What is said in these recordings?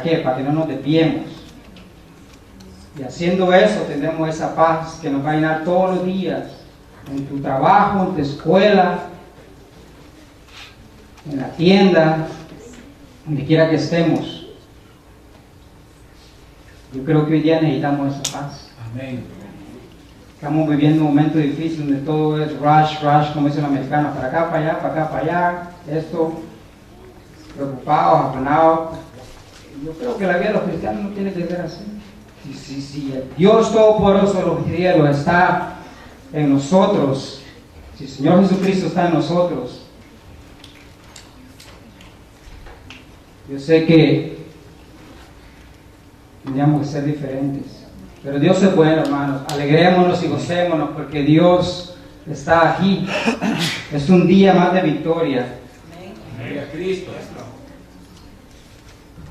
qué? Para que no nos desviemos. Y haciendo eso tendremos esa paz que nos va a llenar todos los días, en tu trabajo, en tu escuela, en la tienda, donde quiera que estemos. Yo creo que hoy día necesitamos esa paz. Amén. Estamos viviendo un momento difícil donde todo es rush, como dice el americano, para acá, para allá, para acá, para allá, esto, preocupados, afanados. Yo creo que la vida de los cristianos no tiene que ser así. Si el Dios Todopoderoso de los cielos está en nosotros, si el Señor Jesucristo está en nosotros, yo sé que tendríamos que ser diferentes. Pero Dios es bueno, hermanos. Alegrémonos y gocémonos porque Dios está aquí. Es un día más de victoria. Amén. Cristo.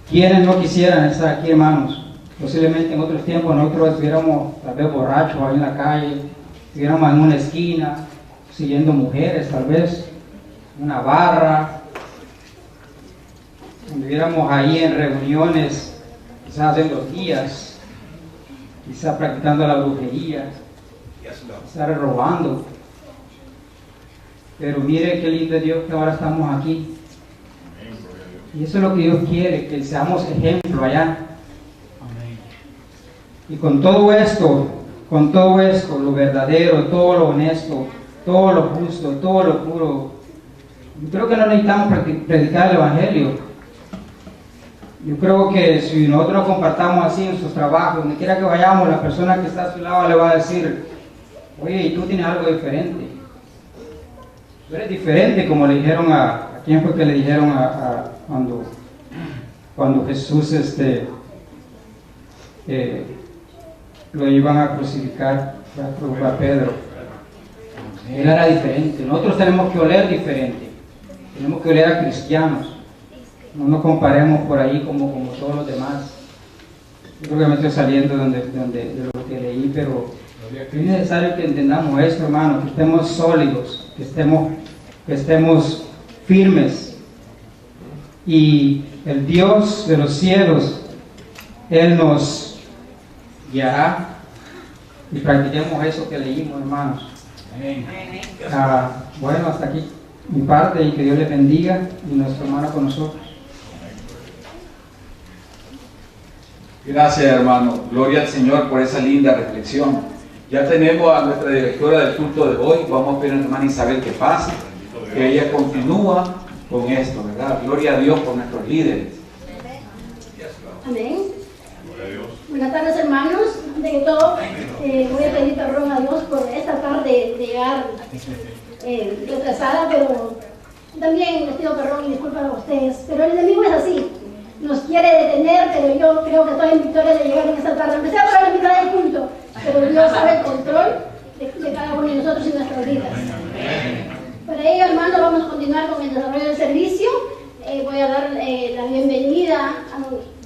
¿Quiénes no quisieran estar aquí, hermanos? Posiblemente en otros tiempos nosotros estuviéramos tal vez borrachos ahí en la calle, estuviéramos en una esquina, siguiendo mujeres tal vez, en una barra, estuviéramos ahí en reuniones, quizás haciendo días, quizás practicando la brujería, quizás robando. Pero mire qué lindo es Dios que ahora estamos aquí. Y eso es lo que Dios quiere, que seamos ejemplo allá. Y con todo esto, lo verdadero, todo lo honesto, todo lo justo, todo lo puro, yo creo que no necesitamos predicar el Evangelio. Yo creo que si nosotros compartamos así en nuestros trabajos, donde quiera que vayamos, la persona que está a su lado le va a decir, oye, y tú tienes algo diferente. Tú eres diferente, como le dijeron ¿a quién fue que le dijeron cuando Jesús lo iban a crucificar a Pedro? Él era diferente. Nosotros tenemos que oler diferente. Tenemos que oler a cristianos. No nos comparemos por ahí como todos los demás. Yo creo que me estoy saliendo de lo que leí, pero es necesario que entendamos esto, hermano, que estemos sólidos, que estemos firmes. Y el Dios de los cielos, Él nos guiará y practiquemos eso que leímos, hermanos. Bueno, hasta aquí mi parte y que Dios les bendiga y nuestro hermano con nosotros. Gracias, hermano. Gloria al Señor por esa linda reflexión. Ya tenemos a nuestra directora del culto de hoy. Vamos a pedir a nuestra hermana Isabel que pase, que ella continúa con esto, ¿verdad? Gloria a Dios por nuestros líderes. Amén. Buenas tardes, hermanos. Antes que todo, voy a pedir perdón a Dios por esta tarde de llegar retrasada, pero también les pido perdón y disculpas a ustedes. Pero el enemigo es así, nos quiere detener, pero yo creo que estoy en victoria de llegar en esta tarde. Empecé a por la mitad del culto, pero Dios sabe el control de cada uno de nosotros y nuestras vidas. Para ello, hermanos, vamos a continuar con el desarrollo del servicio. Voy a dar la bienvenida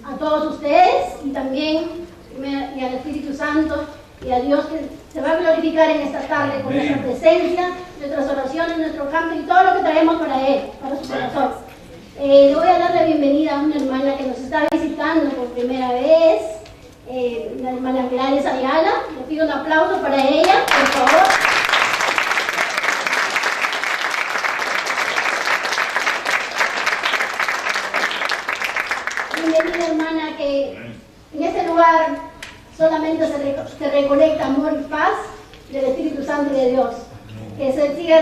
a todos ustedes y también y al Espíritu Santo y a Dios que se va a glorificar en esta tarde con nuestra presencia, nuestras oraciones, nuestro canto y todo lo que traemos para Él, para su corazón. Le voy a dar la bienvenida a una hermana que nos está visitando por primera vez, la hermana Gladys Ayala. Le pido un aplauso para ella, por favor. Bienvenida, hermana, que en este lugar solamente se recolecta amor y paz del Espíritu Santo y de Dios. Que se siga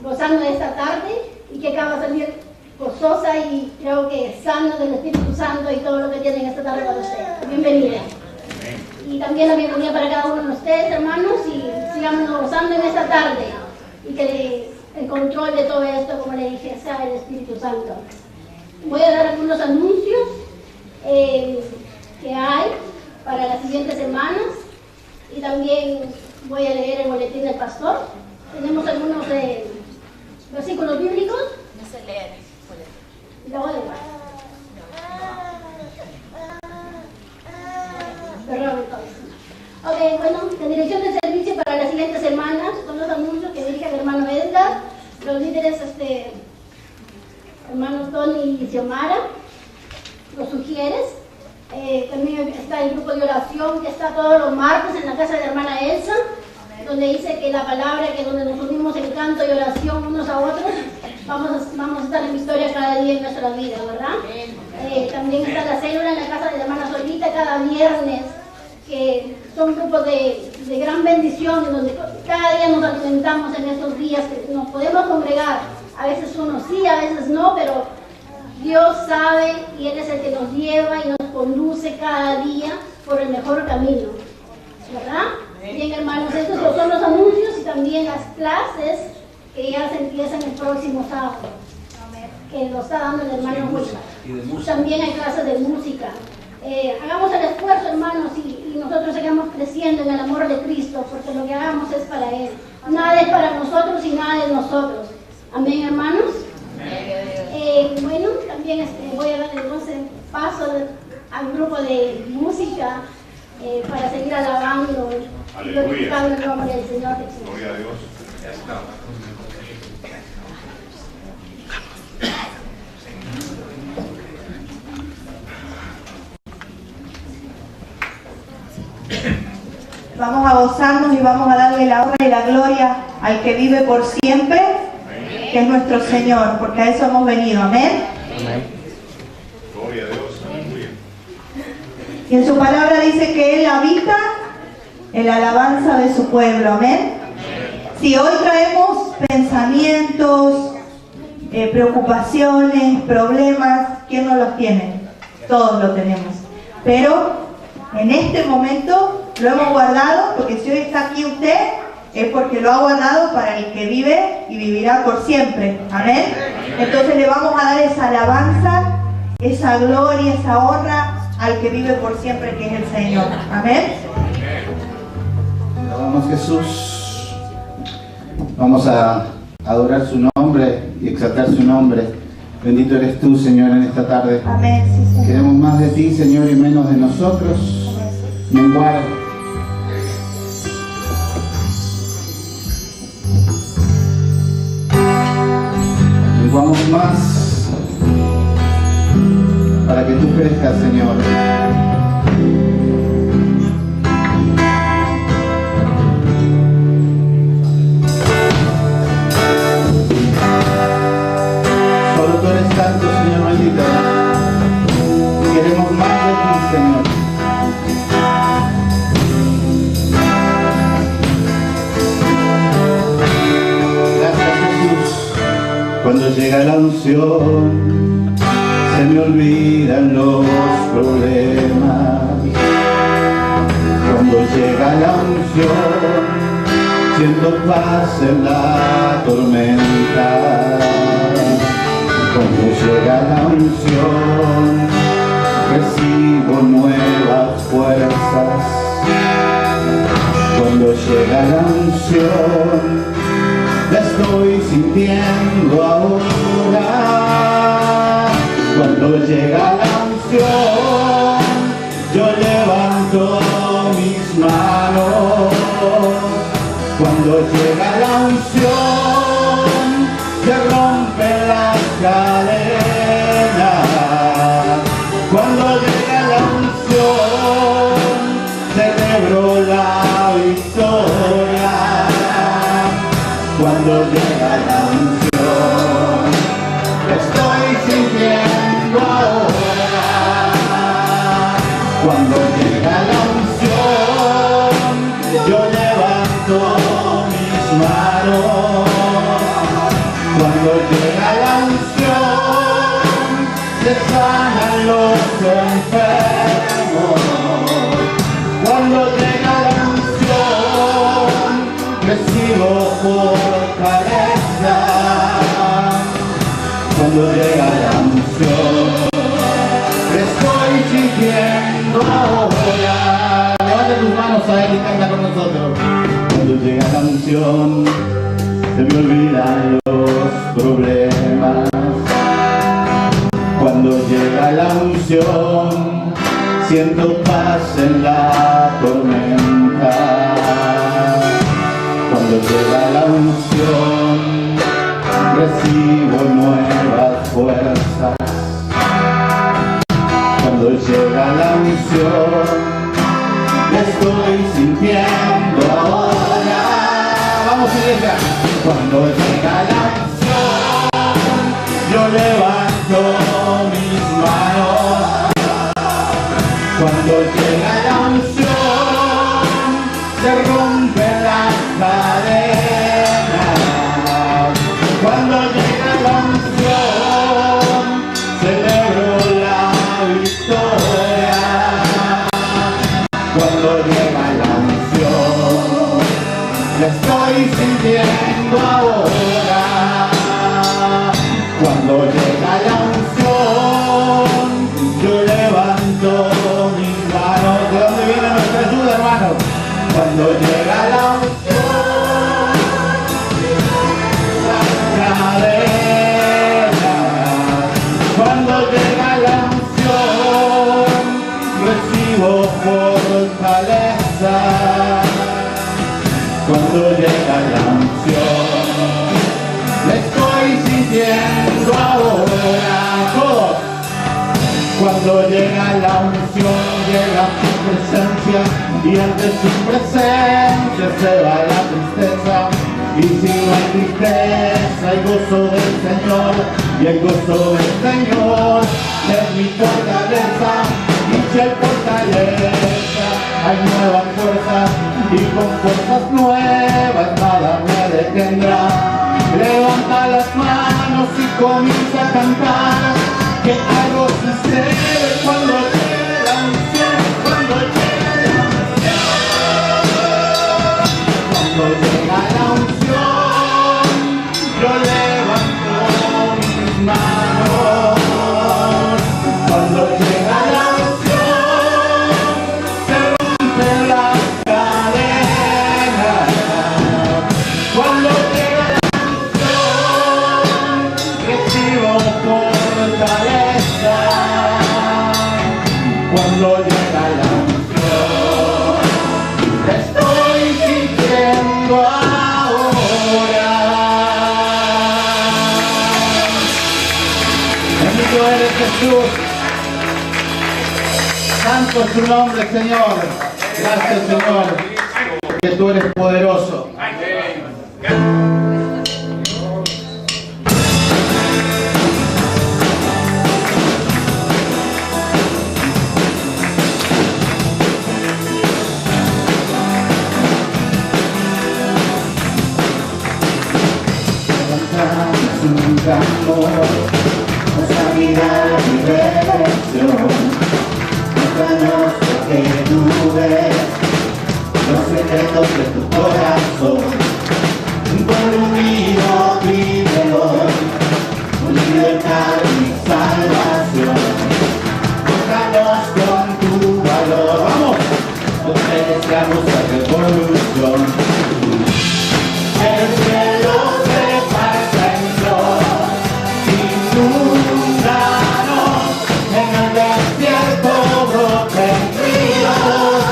gozando de esta tarde y que acaba de salir gozosa y creo que sana del Espíritu Santo y todo lo que tienen esta tarde para usted. Bienvenida. Y también la bienvenida para cada uno de ustedes, hermanos, y sigamos gozando en esta tarde y que el control de todo esto, como le dije, sea el Espíritu Santo. Voy a dar algunos anuncios que hay para las siguientes semanas y también voy a leer el boletín del pastor. Tenemos algunos versículos bíblicos. No se lee. La voy a leer. Perdón, entonces. Ok, bueno, la dirección de servicio para las siguientes semanas son los anuncios que dirige el hermano Edgar, los líderes hermanos Tony y Xiomara, los sugieren. mujeres. También está el grupo de oración que está todos los martes en la casa de la hermana Elsa, donde dice que la palabra, que donde nos unimos en canto y oración unos a otros, vamos a estar en victoria cada día en nuestra vida, ¿verdad? También está la célula en la casa de la hermana Solita cada viernes, que son grupos de gran bendición, en donde cada día nos alimentamos en estos días, que nos podemos congregar. A veces uno sí, a veces no, pero Dios sabe y Él es el que nos lleva y nos conduce cada día por el mejor camino, ¿verdad? Bien, hermanos, estos son los anuncios y también las clases que ya se empiezan el próximo sábado, que lo está dando el hermano Wilma. También hay clases de música. Hagamos el esfuerzo, hermanos, y nosotros sigamos creciendo en el amor de Cristo, porque lo que hagamos es para Él. Nada es para nosotros y nada es nosotros. Amén, hermanos. Bueno, también voy a dar entonces paso al grupo de música para seguir alabando y glorificando el nombre del Señor Jesús. Gloria a Dios. Vamos a gozarnos y vamos a darle la honra y la gloria al que vive por siempre, que es nuestro Señor, porque a eso hemos venido. Amén. Amén. Gloria a Dios. Aleluya. Y en su palabra dice que Él habita en la alabanza de su pueblo. Amén. Si hoy traemos pensamientos, preocupaciones, problemas, ¿quién no los tiene? Todos lo tenemos. Pero en este momento lo hemos guardado, porque si hoy está aquí usted, es porque lo ha guardado para el que vive y vivirá por siempre. Amén. Entonces le vamos a dar esa alabanza, esa gloria, esa honra al que vive por siempre, que es el Señor. Amén. Alabamos a Jesús. Vamos a adorar su nombre y exaltar su nombre. Bendito eres tú, Señor, en esta tarde. Amén. Sí, Señor. Queremos más de ti, Señor, y menos de nosotros. Menguar. Menguamos más para que tú crezcas, Señor. Solo tú eres santo, Señor bendito. Queremos más de ti, Señor. Cuando llega la unción, se me olvidan los problemas. Cuando llega la unción, siento paz en la tormenta. Cuando llega la unción, recibo nuevas fuerzas. Cuando llega la unción, la estoy sintiendo ahora. Cuando llega la unción, yo levanto mis manos. Cuando llega la unción, se rompen las cadenas. Cuando llega la unción, celebro la victoria. Cuando llega la unción, estoy sintiendo ahora. Cuando llega la unción, yo levanto mis manos. Cuando llega la unción, se sanan los enfermos. Cuando llega la unción, recibo fortaleza. Cuando llega la unción, estoy sintiendo ahora. Levanta tus manos a Él y canta con nosotros. Cuando llega la unción, se me olvidan los problemas. Cuando llega la unción, siento paz en la tormenta. Cuando llega la unción, recibo nuevas fuerzas. Cuando llega la unción, la estoy sintiendo ahora. Vamos, iglesia. Cuando llega la unción, yo levanto mis manos. Cuando llega la unción, se rompen las cadenas. Cuando llega la unción, celebro la victoria. Cuando llega la unción, la estoy sintiendo ahora. Cuando llega la unción, yo levanto mis manos. ¿De dónde viene nuestra ayuda, hermanos? Cuando llega la unción, las cadenas. Cuando llega la unción, recibo fortaleza. Cuando llega la unción, la estoy sintiendo ahora. Todos. Cuando llega la unción, llega su presencia, y ante su presencia se va la tristeza. Y si no hay tristeza, hay gozo del Señor, y el gozo del Señor es mi fortaleza. Y si hay fortaleza, hay nuevas fuerzas, y con fuerzas nuevas nada me detendrá. Levanta las manos y comienza a cantar, que algo sucede cuando llega la unción, cuando llega la unción. Cuando llega la unción, yo levanto mis manos. Cuando llega la unción, se rompen las cadenas. Cuando llega la unción, recibo fortaleza. Cuando llega la unción, la estoy sintiendo ahora. Bendito eres, Jesús. Santo es tu nombre, Señor. Gracias, Señor, que tú eres poderoso. Un amor, nuestra vida y redención. Muéstranos lo que tú ves, los secretos de tu corazón. Un pueblo unido vive hoy, con libertad y salvación. Muéstranos con tu valor, vamos, los que deseamos la revolución. El cielo se pasa en flor, inúndanos, en el desierto broten ríos,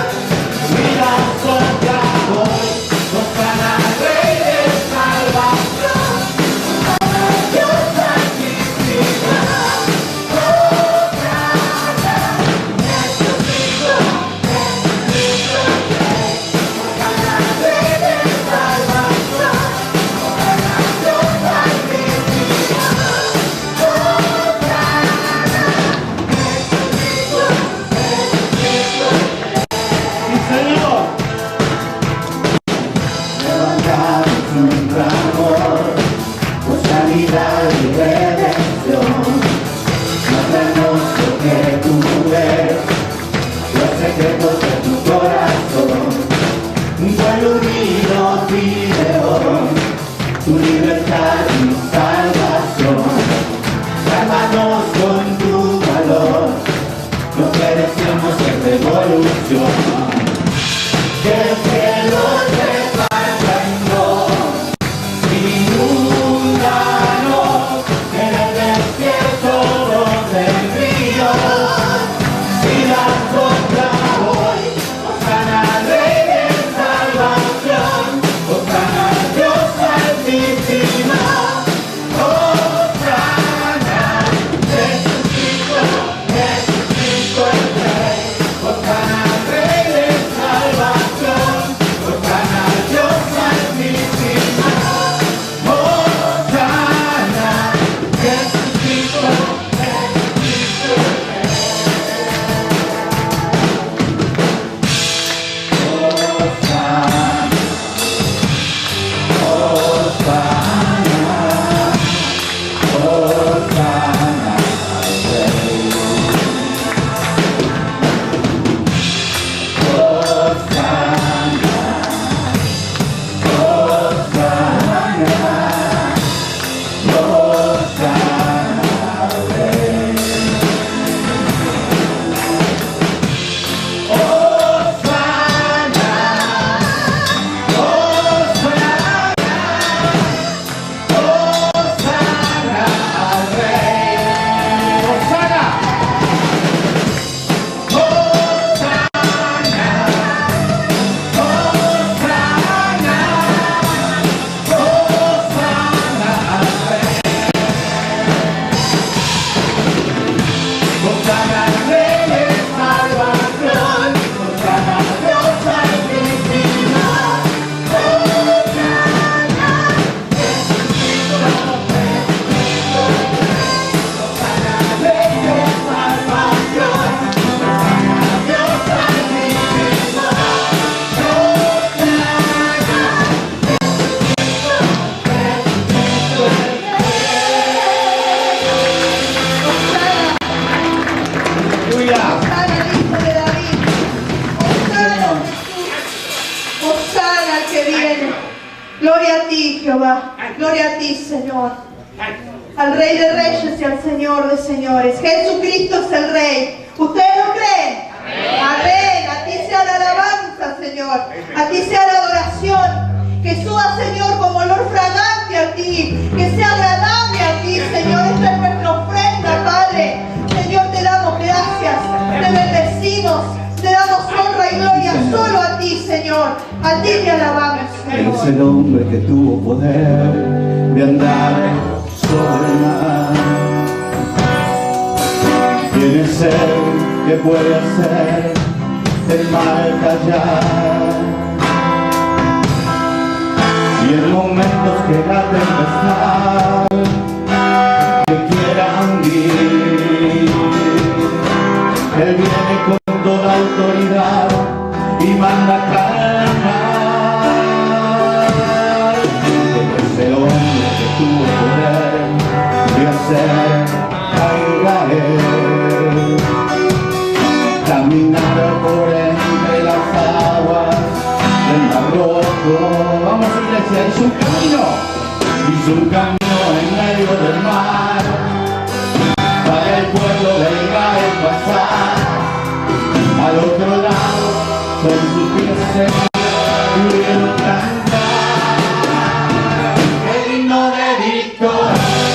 mira sombra hoy, nos gana el Rey de salvación, nos gana Dios santificado, otra vez, Jesucristo, nos gana el Rey de salvación. Tu libertad y salvación, sálvanos con tu valor, lo que deseamos es revolución. Que el cielo se parta en dos, inúndanos, en el desierto broten ríos, y la sombra hoy, nos gana el Rey de salvación, nos gana Dios santificado. Jesucristo, Jesucristo, Reyes, salvación, Hosanna, Dios altísimo. Gloria a ti, Jehová. Gloria a ti, Señor. Al Rey de Reyes y al Señor de Señores. Jesucristo es el Rey. ¿Ustedes lo creen? Amén. A ti sea la alabanza, Señor. A ti sea la adoración. Que suba, Señor, como olor fragante a ti. Que sea agradable a ti, Señor. Esta es nuestra ofrenda, Padre. Señor, te damos gracias. Te bendecimos. Te damos honra y gloria solo a ti, Señor. A ti te alabamos, Señor. Es el hombre que tuvo poder de andar sobre el mar. ¿Quién es él que puede hacer el mal callar? Y en momentos que la tempestad te quiera hundir, él viene con toda autoridad y manda calmar. Es el hombre que tuvo poder de hacer a Israel caminar por entre las aguas del Mar Rojo. Vamos, iglesia, hizo un camino en medio del mar para el pueblo de Israel pasar al otro lado con sus pies pudieron cantar el himno de victoria.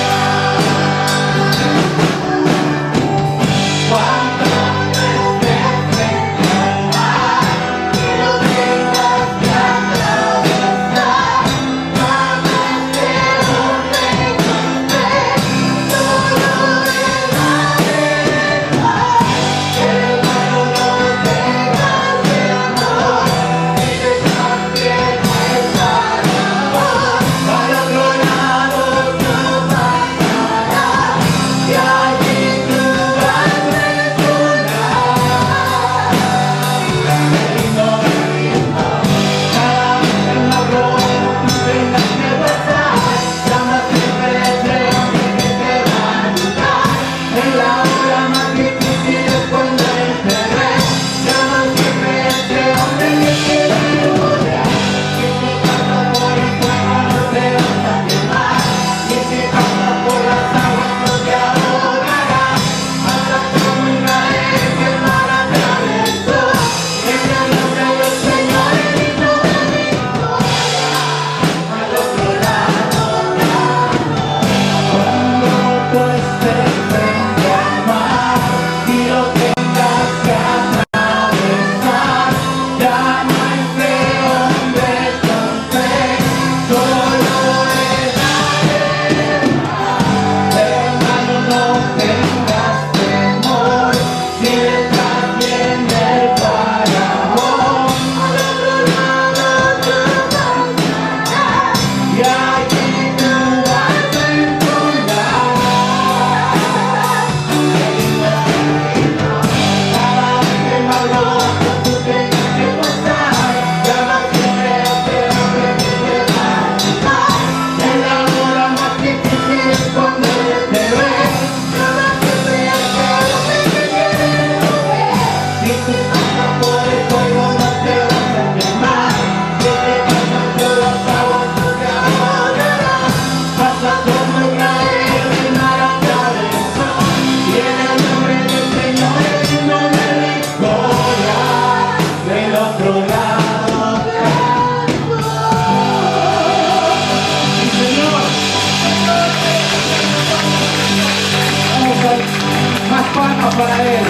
Para él,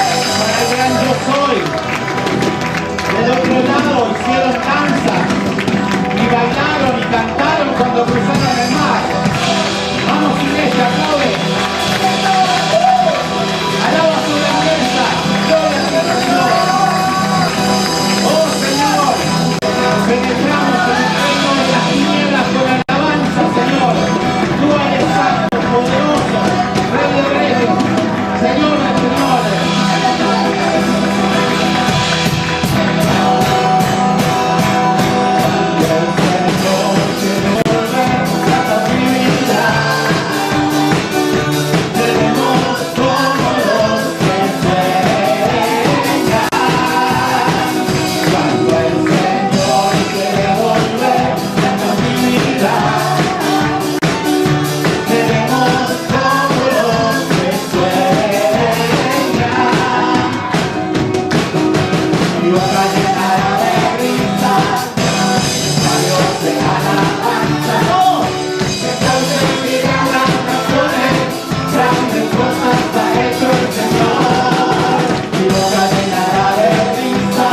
para el gran yo soy. Del otro lado hicieron danza y bailaron y cantaron cuando cruzaron el mar. Vamos, iglesia, aplaude. Alaba su grandeza. boca llenará de risa, labios de alabanza. ¡Oh! Entonces dirán las naciones, grandes cosas ha hecho el Señor. Mi boca llenará de risa,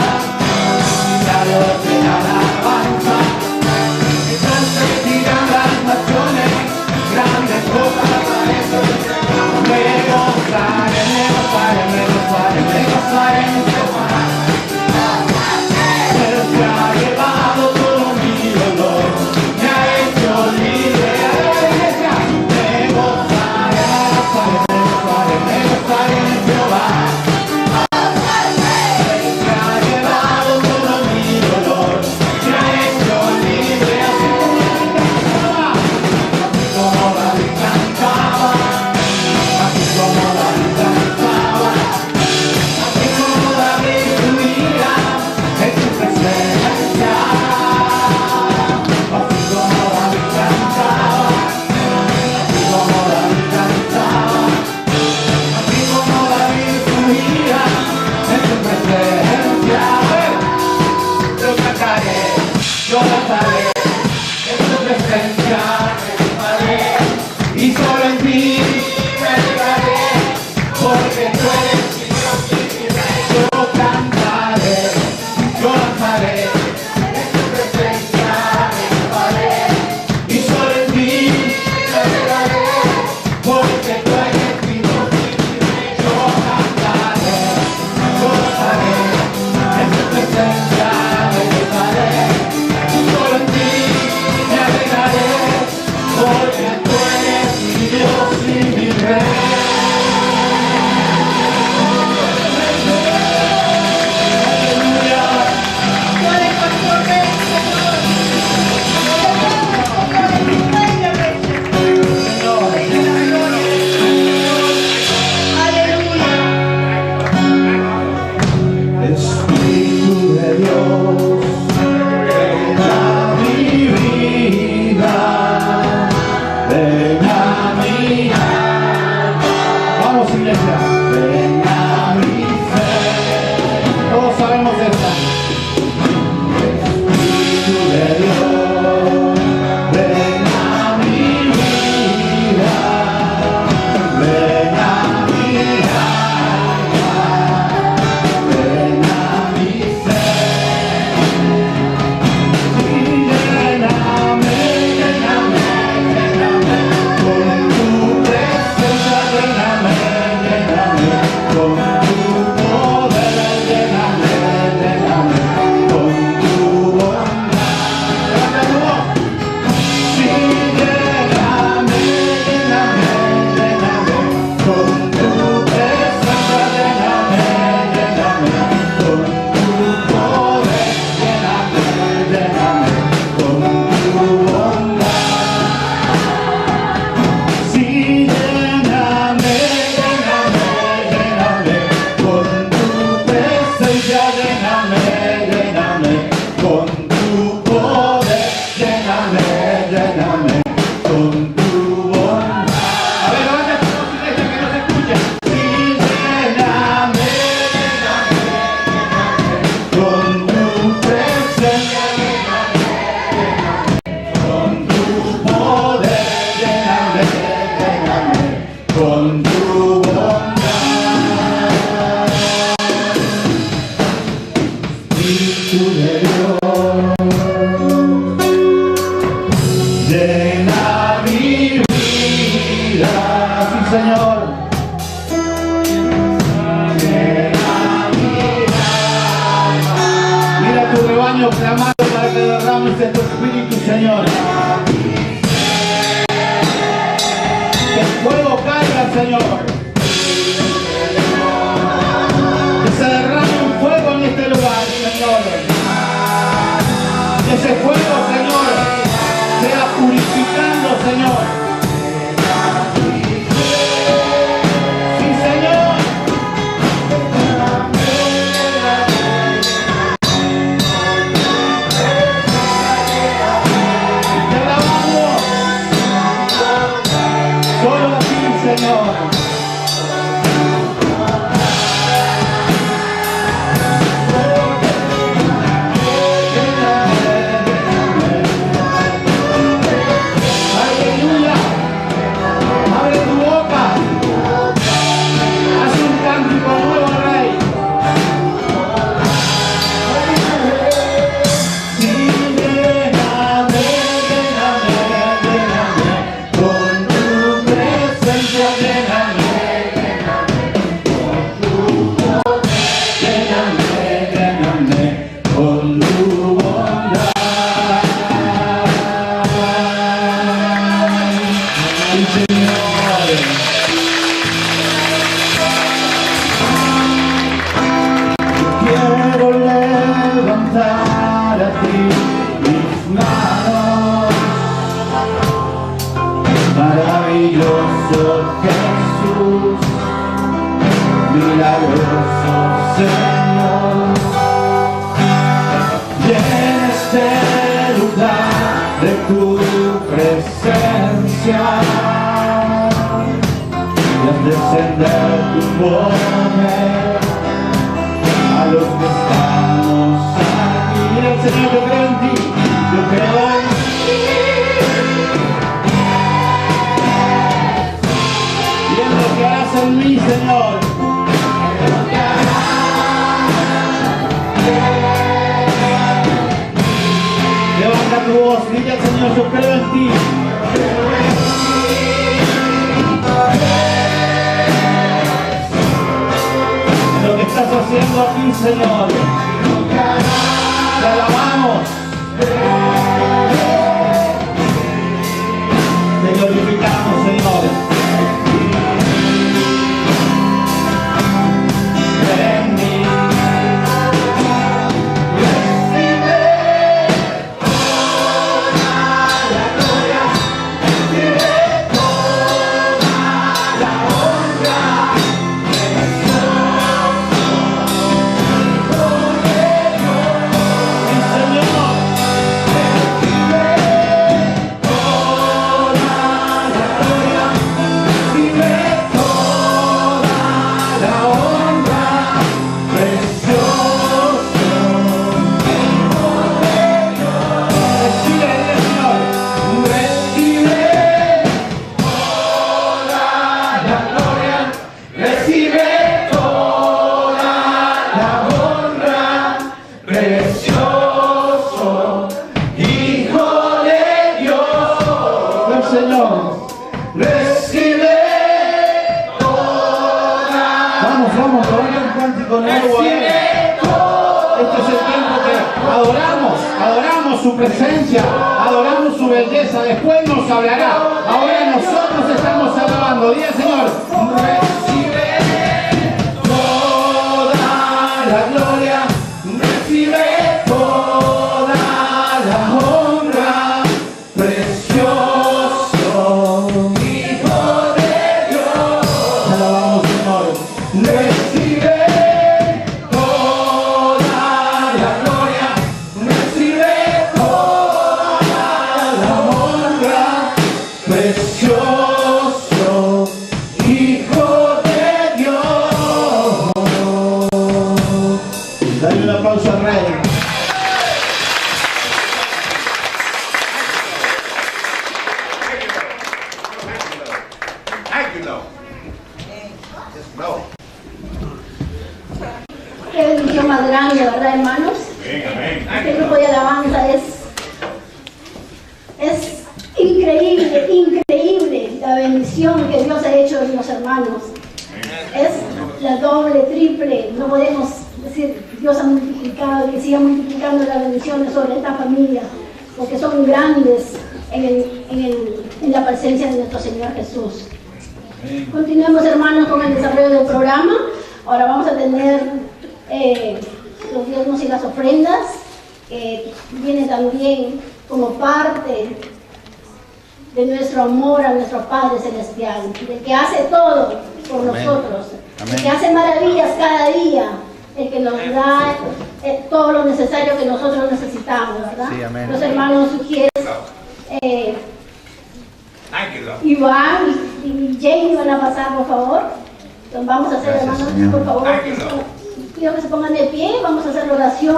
labios de alabanza. Entonces dirán las naciones, grandes cosas ha hecho el Señor. Me gozaré, me gozaré, me gozaré, me gozaré en Jehová. Él se ha llevado todo mi dolor, me ha hecho libre. A la iglesia, me gozaré, me gozaré, me gozaré, me gozaré en Jehová. Él se ha llevado todo mi dolor, me ha hecho libre. Así como David cantaba, así como David cantaba, así como David subía en su presencia. Así como David cantaba, así como David cantaba, así como David subía en su presencia. Yo cantaré, yo cantaré en su presencia, y solo en ti me alegraré, porque tú eres mi Dios y mi Rey. Yo cantaré, yo cantaré en tu presencia, me alegraré, y solo en ti me alegraré, porque tú eres mi Dios y mi Rey. Yo cantaré en tu presencia, me alegraré, y solo en ti me alegraré, porque tú eres mi Dios y mi Rey. Espíritu de Dios, ven a mi vida, ven a mi alma. Vamos, iglesia, ven a mi fe. Todos sabemos esta. Espíritu de Dios, ven a mi vida, ven a mi alma, ven a mi ser. Y lléname, lléname, lléname con tu presencia, lléname, lléname con tu poder, lléname, lléname con tu bondad. Levanta tu voz. Sí, lléname, lléname, lléname con tu presencia, lléname, lléname con tu poder, lléname, lléname con tu bondad. Sí, lléname, lléname, lléname con tu presencia, lléname, lléname con tu poder, lléname, lléname con tu bondad. A ver, levanta tu voz, iglesia, que no se escuche. Sí, lléname, lléname, lléname con tu presencia, lléname, lléname con tu poder, lléname, lléname con tu bondad. Espíritu de Dios, llena mi vida, sí, Señor. Llena mi alma. Mira tu rebaño clamando para que derrames de tu espíritu, Señor. Que el fuego caiga, Señor. Que se derrame un fuego en este lugar, Señor. Que ese fuego, Señor, sea purificando, Señor. Sí, Señor. Te alabamos. Solo a ti, Señor. levantar a ti mis manos. Maravilloso Jesús, milagroso Señor, y en este lugar de tu presencia y al descender tu poder a los que estamos aquí. Mira, Señor, yo creo en ti, yo creo en ti. Y en lo que harás en mí, Señor. Levanta tu voz, dile al Señor, yo creo en ti. Lo que estás haciendo aquí, Señor, te alabamos, te glorificamos, Señor. En mí recibe toda la gloria, recibe toda la honra. Su presencia, adoramos su belleza, después nos hablará. Ahora nosotros estamos alabando. Diga, Señor, recibe toda la gloria, recibe toda la honra, precioso Hijo de Dios. Te alabamos, Señor. Recibe toda la gloria, recibe precioso Hijo de Dios. Dale un aplauso al Rey. Qué bendición más grande, ¿verdad, hermanos? Este grupo de alabanza es increíble, increíble la bendición que Dios ha hecho en los hermanos. Es la doble, triple, no podemos decir Dios ha multiplicado, que siga multiplicando las bendiciones sobre esta familia, porque son grandes en la presencia de nuestro Señor Jesús. Continuemos, hermanos, con el desarrollo del programa. Ahora vamos a tener los diezmos y las ofrendas, que viene también como parte de nuestro amor a nuestro Padre Celestial, el que hace todo por nosotros, el que hace maravillas cada día, el que nos da todo lo necesario que nosotros necesitamos, ¿verdad? Sí, los hermanos sugieres, Iván y Jamie van a pasar, por favor. Entonces vamos a hacer, hermanos, por favor, pido que se pongan de pie, vamos a hacer la oración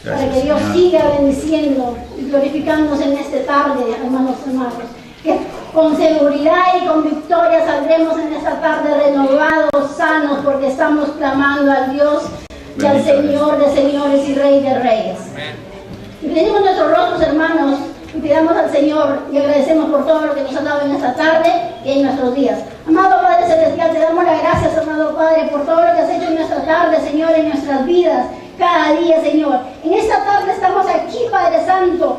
para que Dios siga bendiciendo y glorificándonos en esta tarde, hermanos. Que con seguridad y con victoria saldremos en esta tarde renovados, sanos, porque estamos clamando al Dios y al Señor de señores y Rey de reyes. Y pedimos nuestros rostros, hermanos, y pidamos al Señor y agradecemos por todo lo que nos ha dado en esta tarde y en nuestros días. Amado Padre Celestial, te damos las gracias, amado Padre, por todo lo que has hecho en nuestra tarde, Señor, en nuestras vidas, cada día, Señor. En esta tarde estamos aquí, Padre Santo,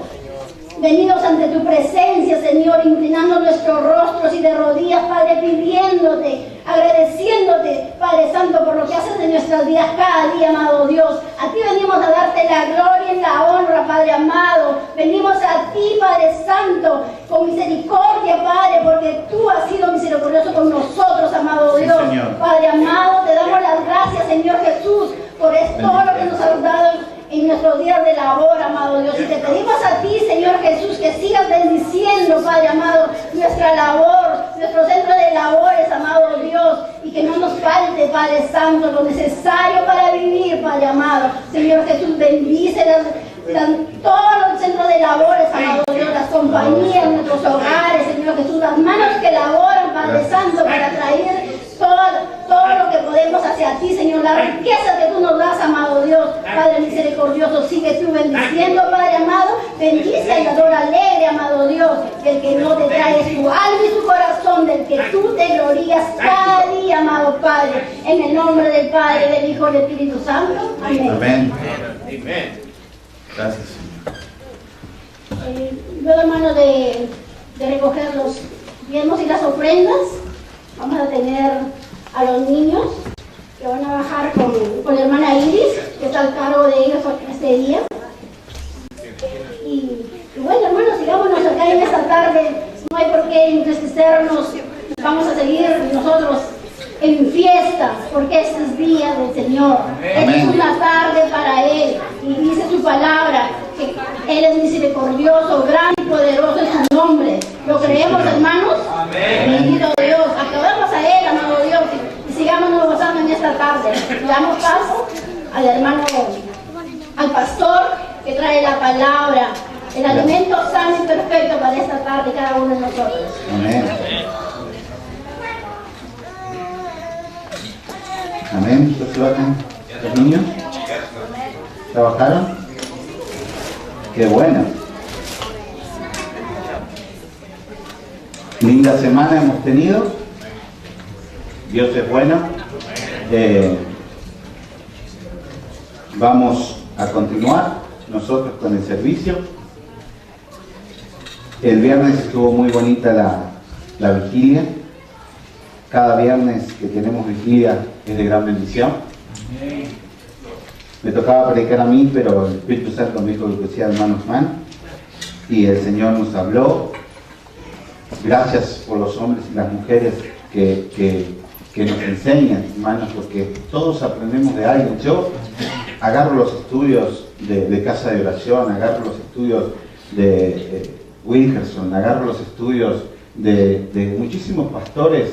venidos ante tu presencia, Señor, inclinando nuestros rostros y de rodillas, Padre, pidiéndote agradeciéndote, Padre Santo, por lo que haces en nuestras vidas cada día, amado Dios. A ti venimos a darte la gloria y la honra, Padre amado. Venimos a ti, Padre Santo, con misericordia, Padre, porque tú has sido misericordioso con nosotros, amado Dios. Señor. Padre amado, te damos las gracias, Señor Jesús, por todo lo que nos has dado en nuestros días de labor, amado Dios. Y te pedimos a ti, Señor Jesús, que sigas bendiciendo, Padre amado, nuestra labor, nuestro centro de labores, amado Dios, y que no nos falte, Padre Santo, lo necesario para vivir, Padre amado. Señor Jesús, bendice todos los centros de labores, amado Dios, las compañías, nuestros hogares, Señor Jesús, las manos que laboran, Padre Santo, para traer todo lo que podemos hacia ti, Señor, la riqueza que tú nos das, amado Dios. Padre misericordioso, sigue tú bendiciendo, Padre amado. Bendice al dador alegre, amado Dios, el que no te trae su alma y su corazón, del que tú te glorías cada día, amado Padre. En el nombre del Padre, del Hijo y del Espíritu Santo. Amén. Amén. Gracias, Señor. Luego, hermano, de recoger los diezmos y las ofrendas, vamos a tener a los niños que van a bajar con la hermana Iris, que está al cargo de ellos este día. Y bueno, hermanos, sigámonos acá en esta tarde. No hay por qué entristecernos. Vamos a seguir nosotros en fiesta, porque este es día del Señor. Esta es una tarde para Él. Y dice su palabra que Él es misericordioso, gran y poderoso en su nombre. ¿Lo creemos, hermanos? Amén. Bendito Dios. Acabamos a Él, amado Dios, y sigámonos gozando en esta tarde. Le damos paso al hermano, al pastor, que trae la palabra, el alimento sano y perfecto para esta tarde, cada uno de nosotros. Amén. Amén. ¿Ustedes se bajan? ¿Los niños? ¿Trabajaron? Qué bueno. Linda semana hemos tenido. Dios es bueno. Vamos a continuar nosotros con el servicio. El viernes estuvo muy bonita la vigilia. Cada viernes que tenemos vigilia es de gran bendición. Me tocaba predicar a mí, pero el Espíritu Santo me dijo que decía hermano Juan, y el Señor nos habló. Gracias por los hombres y las mujeres que nos enseñan, hermanos, porque todos aprendemos de alguien. Yo agarro los estudios de Casa de Oración, agarro los estudios de Wilkerson, agarro los estudios de muchísimos pastores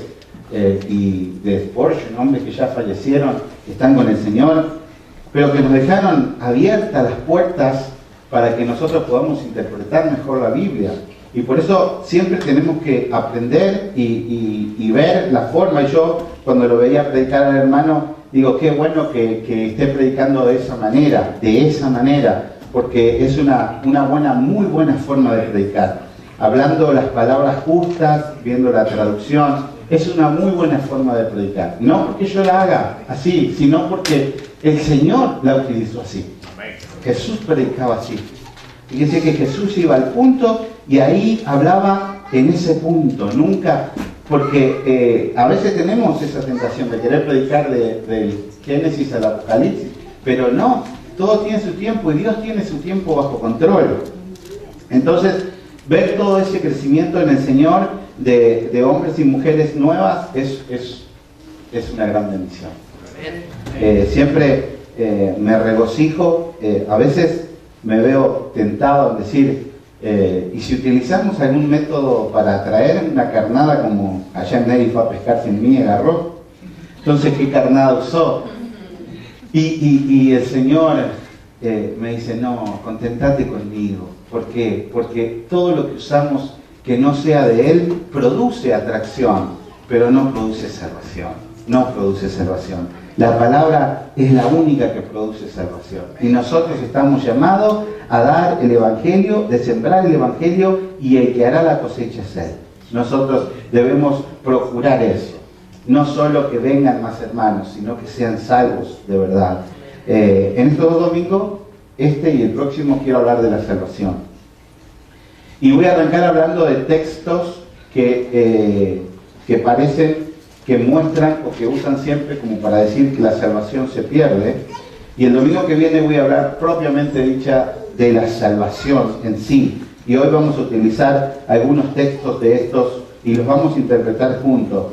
y de Spurgeon, hombres que ya fallecieron, que están con el Señor, pero que nos dejaron abiertas las puertas para que nosotros podamos interpretar mejor la Biblia. Y por eso siempre tenemos que aprender y ver la forma. Y yo, cuando lo veía predicar al hermano, digo, qué bueno que esté predicando de esa manera, porque es una muy buena forma de predicar. Hablando las palabras justas, viendo la traducción, es una muy buena forma de predicar. No porque yo la haga así, sino porque el Señor la utilizó así. Jesús predicaba así. Fíjense que Jesús iba al punto y ahí hablaba en ese punto, nunca, porque a veces tenemos esa tentación de querer predicar del Génesis al Apocalipsis, pero no, todo tiene su tiempo y Dios tiene su tiempo bajo control. Entonces, ver todo ese crecimiento en el Señor de hombres y mujeres nuevas es una gran bendición. Siempre me regocijo, a veces me veo tentado en decir, y si utilizamos algún método para atraer una carnada, como allá en Neri fue a pescar sin mí, agarró, entonces ¿qué carnada usó? Y el Señor me dice, no, contentate conmigo. ¿Por qué? Porque todo lo que usamos que no sea de Él produce atracción, pero no produce salvación. No produce salvación. La palabra es la única que produce salvación. Y nosotros estamos llamados a dar el Evangelio, de sembrar el Evangelio, y el que hará la cosecha es Él. Nosotros debemos procurar eso. No solo que vengan más hermanos, sino que sean salvos de verdad. En estos 2 domingos, este y el próximo, quiero hablar de la salvación. Y voy a arrancar hablando de textos que parecen que muestran o que usan siempre como para decir que la salvación se pierde. Y el domingo que viene voy a hablar propiamente dicha de la salvación en sí. Y hoy vamos a utilizar algunos textos de estos y los vamos a interpretar juntos.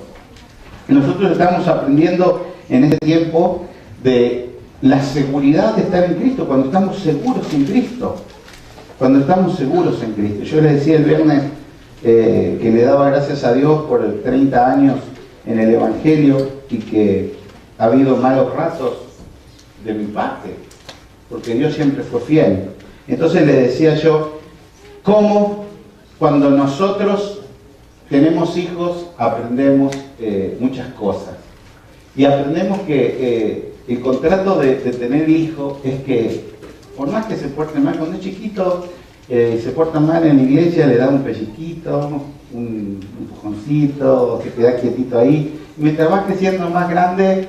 Nosotros estamos aprendiendo en este tiempo de la seguridad de estar en Cristo, cuando estamos seguros en Cristo. Cuando estamos seguros en Cristo. Yo les decía el viernes que le daba gracias a Dios por 30 años en el Evangelio y que ha habido malos ratos de mi parte, porque Dios siempre fue fiel. Entonces le decía yo, cómo cuando nosotros tenemos hijos aprendemos muchas cosas. Y aprendemos que el contrato de tener hijos es que, por más que se porten mal, cuando es chiquito, se portan mal en la iglesia, le da un pellizquito, un empujoncito, se queda quietito ahí. Y mientras va creciendo más grande,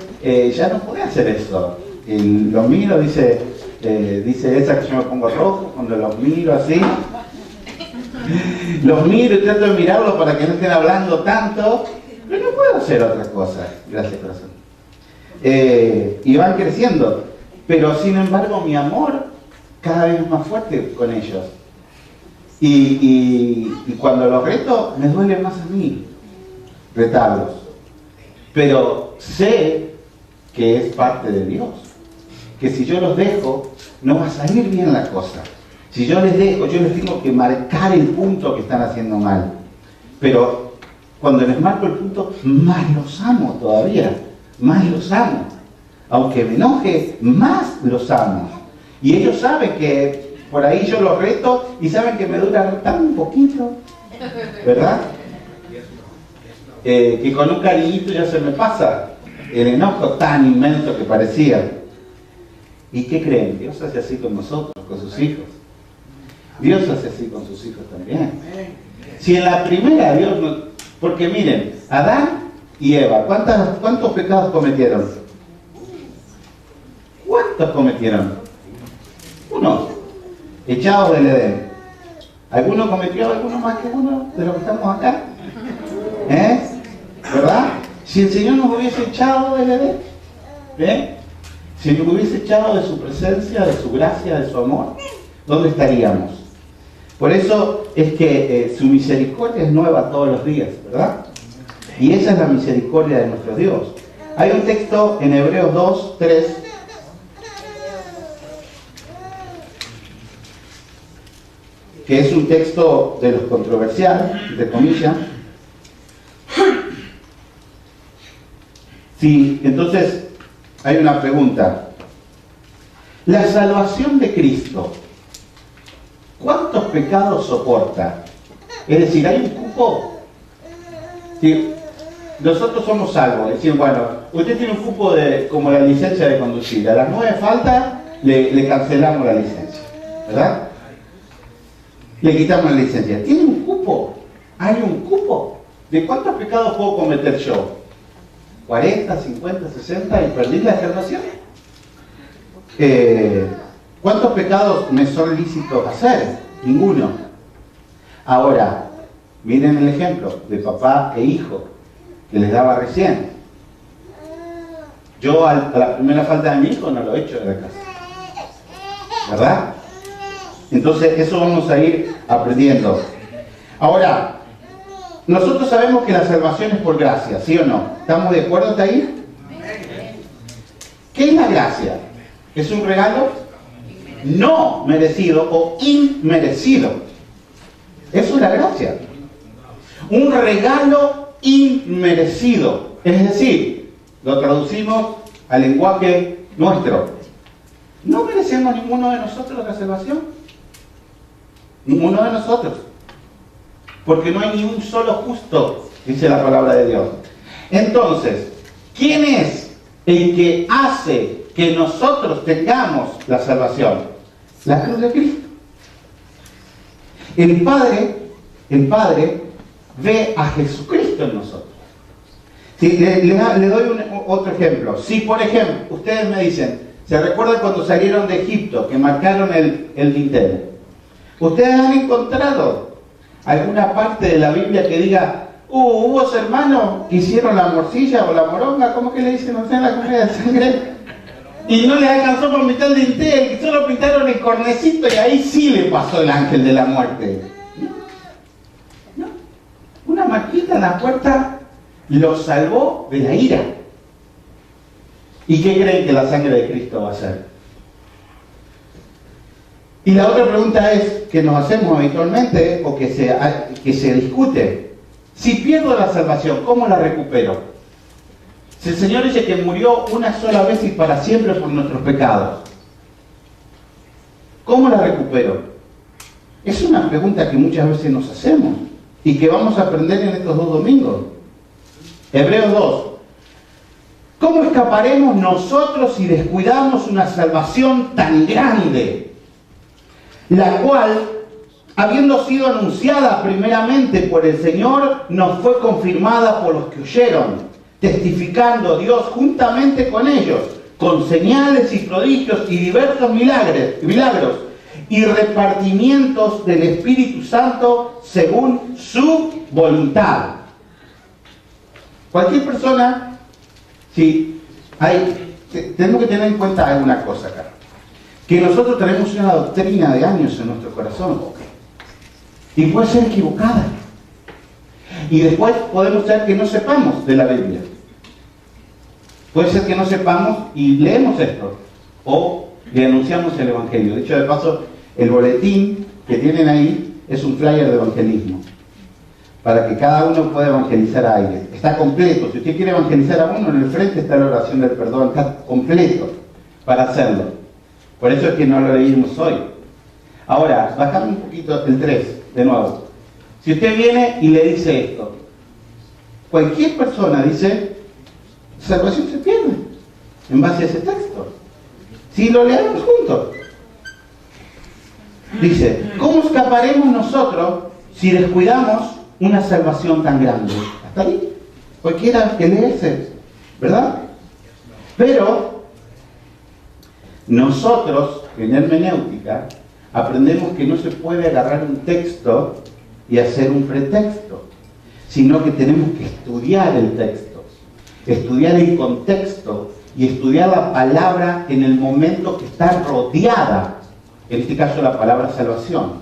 ya no puede hacer eso. Lo miro, dice esa que yo me pongo rojo, cuando los miro así. Los miro y trato de mirarlos para que no estén hablando tanto, pero no puedo hacer otra cosa. Gracias, corazón. Y van creciendo, pero sin embargo mi amor cada vez es más fuerte con ellos. Y cuando los reto, me duele más a mí retarlos. Pero sé que es parte de Dios. Que si yo los dejo, no va a salir bien la cosa. Si yo les dejo, yo les tengo que marcar el punto que están haciendo mal. Pero cuando les marco el punto, más los amo todavía. Más los amo. Aunque me enoje, más los amo. Y ellos saben que por ahí yo los reto y saben que me dura tan poquito. ¿Verdad? Que con un cariñito ya se me pasa el enojo tan inmenso que parecía. ¿Y qué creen? Dios hace así con nosotros, con sus hijos. Dios hace así con sus hijos también. Si en la primera Dios no... Porque miren, Adán y Eva, ¿cuántos pecados cometieron? ¿Cuántos cometieron? Uno. Echados del Edén. ¿Alguno cometió alguno más que uno de los que estamos acá? ¿Verdad? Si el Señor nos hubiese echado del Edén, si nos hubiese echado de su presencia, de su gracia, de su amor, ¿dónde estaríamos? Por eso es que su misericordia es nueva todos los días, ¿verdad? Y esa es la misericordia de nuestro Dios. Hay un texto en Hebreos 2, 3, que es un texto de los controversiales, de comillas. Sí, entonces hay una pregunta. La salvación de Cristo, ¿cuántos pecados soporta? Es decir, ¿hay un cupo? Sí, nosotros somos salvos. Es decir, bueno, usted tiene un cupo como la licencia de conducir. A las 9 faltas le cancelamos la licencia, ¿verdad? Le quitamos la licencia. ¿Tiene un cupo? ¿Hay un cupo? ¿De cuántos pecados puedo cometer yo? ¿40, 50, 60 y perdí la salvación? ¿Cuántos pecados me son lícitos hacer? Ninguno. Ahora, miren el ejemplo de papá e hijo que les daba recién. Yo a la primera falta de mi hijo no lo echo de la casa, ¿verdad? Entonces eso vamos a ir aprendiendo. Ahora, nosotros sabemos que la salvación es por gracia, ¿sí o no? ¿Estamos de acuerdo hasta ahí? ¿Qué es la gracia? ¿Es un regalo? No merecido o inmerecido. Eso es la gracia. Un regalo inmerecido. Es decir, lo traducimos al lenguaje nuestro. ¿No merecemos ninguno de nosotros la salvación? Ninguno de nosotros. Porque no hay ni un solo justo, dice la palabra de Dios. Entonces, ¿quién es el que hace que nosotros tengamos la salvación? La cruz de Cristo. El Padre ve a Jesucristo en nosotros. Si, le doy otro ejemplo. Si, por ejemplo, ustedes me dicen, ¿se recuerdan cuando salieron de Egipto, que marcaron el dintel? ¿Ustedes han encontrado alguna parte de la Biblia que diga, Hubo hermanos que hicieron la morcilla o la moronga, ¿cómo que le dicen? No sé, la comida de sangre. Y no les alcanzó por mitad del dintel, que solo pintaron el cornecito y ahí sí le pasó el ángel de la muerte. No. Una marquita en la puerta lo salvó de la ira. ¿Y qué creen que la sangre de Cristo va a hacer? Y la otra pregunta es, que nos hacemos habitualmente o que se discute. Si pierdo la salvación, ¿cómo la recupero? Si el Señor dice que murió una sola vez y para siempre por nuestros pecados, ¿cómo la recupero? Es una pregunta que muchas veces nos hacemos y que vamos a aprender en estos 2 domingos. Hebreos 2. ¿Cómo escaparemos nosotros si descuidamos una salvación tan grande, la cual, habiendo sido anunciada primeramente por el Señor, nos fue confirmada por los que oyeron, testificando Dios juntamente con ellos, con señales y prodigios y diversos milagros y repartimientos del Espíritu Santo según su voluntad? Cualquier persona, tenemos que tener en cuenta alguna cosa acá, que nosotros tenemos una doctrina de años en nuestro corazón y puede ser equivocada, y después podemos ser que no sepamos de la Biblia. Puede ser que no sepamos y leemos esto o le anunciamos el Evangelio. De hecho, de paso, el boletín que tienen ahí es un flyer de evangelismo para que cada uno pueda evangelizar a alguien. Está completo. Si usted quiere evangelizar a uno, en el frente está la oración del perdón. Está completo para hacerlo. Por eso es que no lo leímos hoy. Ahora, bajamos un poquito el 3 de nuevo. Si usted viene y le dice esto, cualquier persona dice, salvación se pierde en base a ese texto. Si lo leemos juntos. Dice, ¿cómo escaparemos nosotros si descuidamos una salvación tan grande? Hasta ahí. Cualquiera que lee ese, ¿verdad? Pero nosotros, en hermenéutica, aprendemos que no se puede agarrar un texto y hacer un pretexto, sino que tenemos que estudiar el texto, estudiar el contexto y estudiar la palabra en el momento que está rodeada, en este caso la palabra salvación.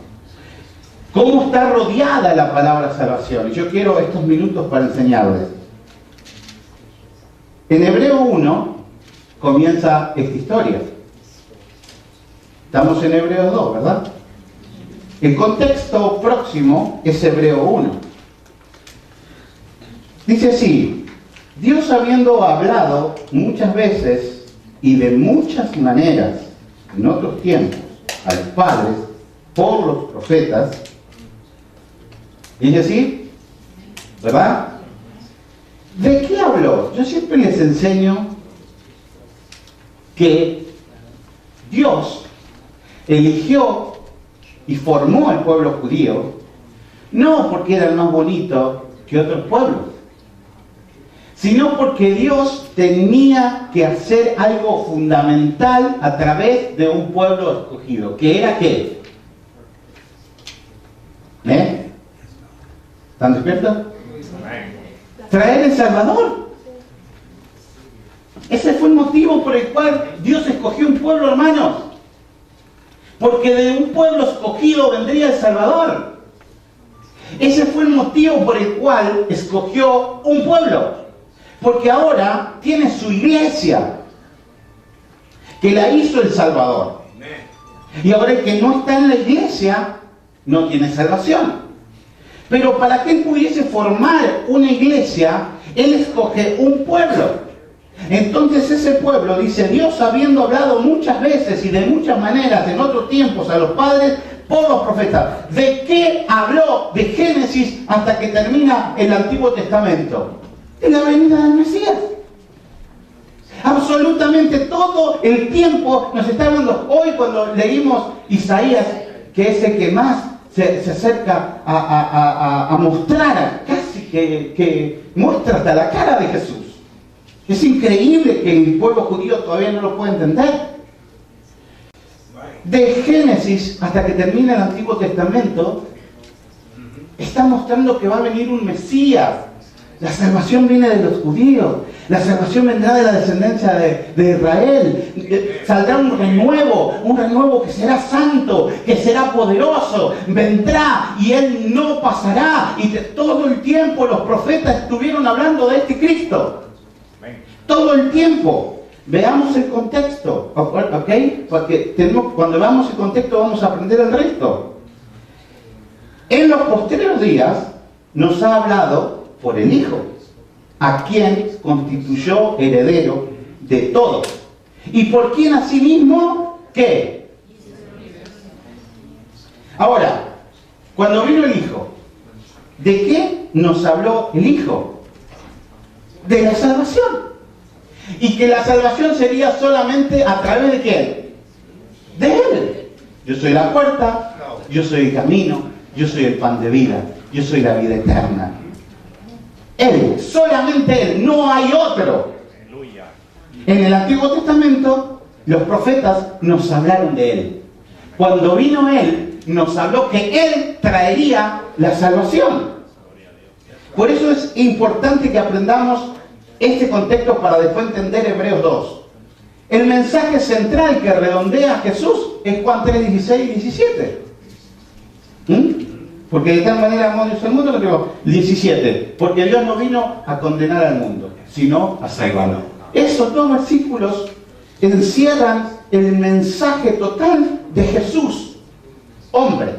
¿Cómo está rodeada la palabra salvación? Y yo quiero estos minutos para enseñarles. En Hebreo 1 comienza esta historia. Estamos en Hebreo 2, ¿verdad? El contexto próximo es Hebreo 1. Dice así: Dios, habiendo hablado muchas veces y de muchas maneras en otros tiempos a los padres por los profetas, dice así, ¿verdad? ¿De qué habló? Yo siempre les enseño que Dios eligió y formó al pueblo judío no porque eran más bonitos que otros pueblos, sino porque Dios tenía que hacer algo fundamental a través de un pueblo escogido, que era ¿qué? ¿Están despiertos? Traer el Salvador. Ese fue el motivo por el cual Dios escogió un pueblo, hermanos. Porque de un pueblo escogido vendría el Salvador. Ese fue el motivo por el cual escogió un pueblo. Porque ahora tiene su iglesia, que la hizo el Salvador. Y ahora el que no está en la iglesia no tiene salvación. Pero para que él pudiese formar una iglesia, él escoge un pueblo. Entonces ese pueblo, dice, Dios, habiendo hablado muchas veces y de muchas maneras en otros tiempos a los padres por los profetas. ¿De qué habló de Génesis hasta que termina el Antiguo Testamento? De la venida del Mesías. Absolutamente todo el tiempo nos está hablando. Hoy cuando leímos Isaías, que es el que más se acerca a mostrar, casi que muestra hasta la cara de Jesús. Es increíble que el pueblo judío todavía no lo puede entender. De Génesis hasta que termina el Antiguo Testamento, es está mostrando que va a venir un Mesías. La salvación viene de los judíos. La salvación vendrá de la descendencia de Israel. Saldrá un renuevo que será santo, que será poderoso. Vendrá y Él no pasará. Y todo el tiempo los profetas estuvieron hablando de este Cristo. Todo el tiempo. Veamos el contexto, ¿ok? Porque cuando veamos el contexto vamos a aprender el resto. En los posteriores días nos ha hablado por el Hijo, a quien constituyó heredero de todo. Y por quien asimismo, ¿qué? Ahora, cuando vino el Hijo, ¿de qué nos habló el Hijo? De la salvación. Y que la salvación sería solamente a través de ¿quién? De Él. Yo soy la puerta, yo soy el camino, yo soy el pan de vida, yo soy la vida eterna. Él, solamente Él, no hay otro. En el Antiguo Testamento, los profetas nos hablaron de Él. Cuando vino Él, nos habló que Él traería la salvación. Por eso es importante que aprendamos este contexto para después entender Hebreos 2. El mensaje central que redondea a Jesús es Juan 3, 16 y 17. Porque de tal manera amó Dios al mundo, que digo, 17. Porque Dios no vino a condenar al mundo, sino a salvarlo. Esos dos versículos encierran el mensaje total de Jesús, hombre,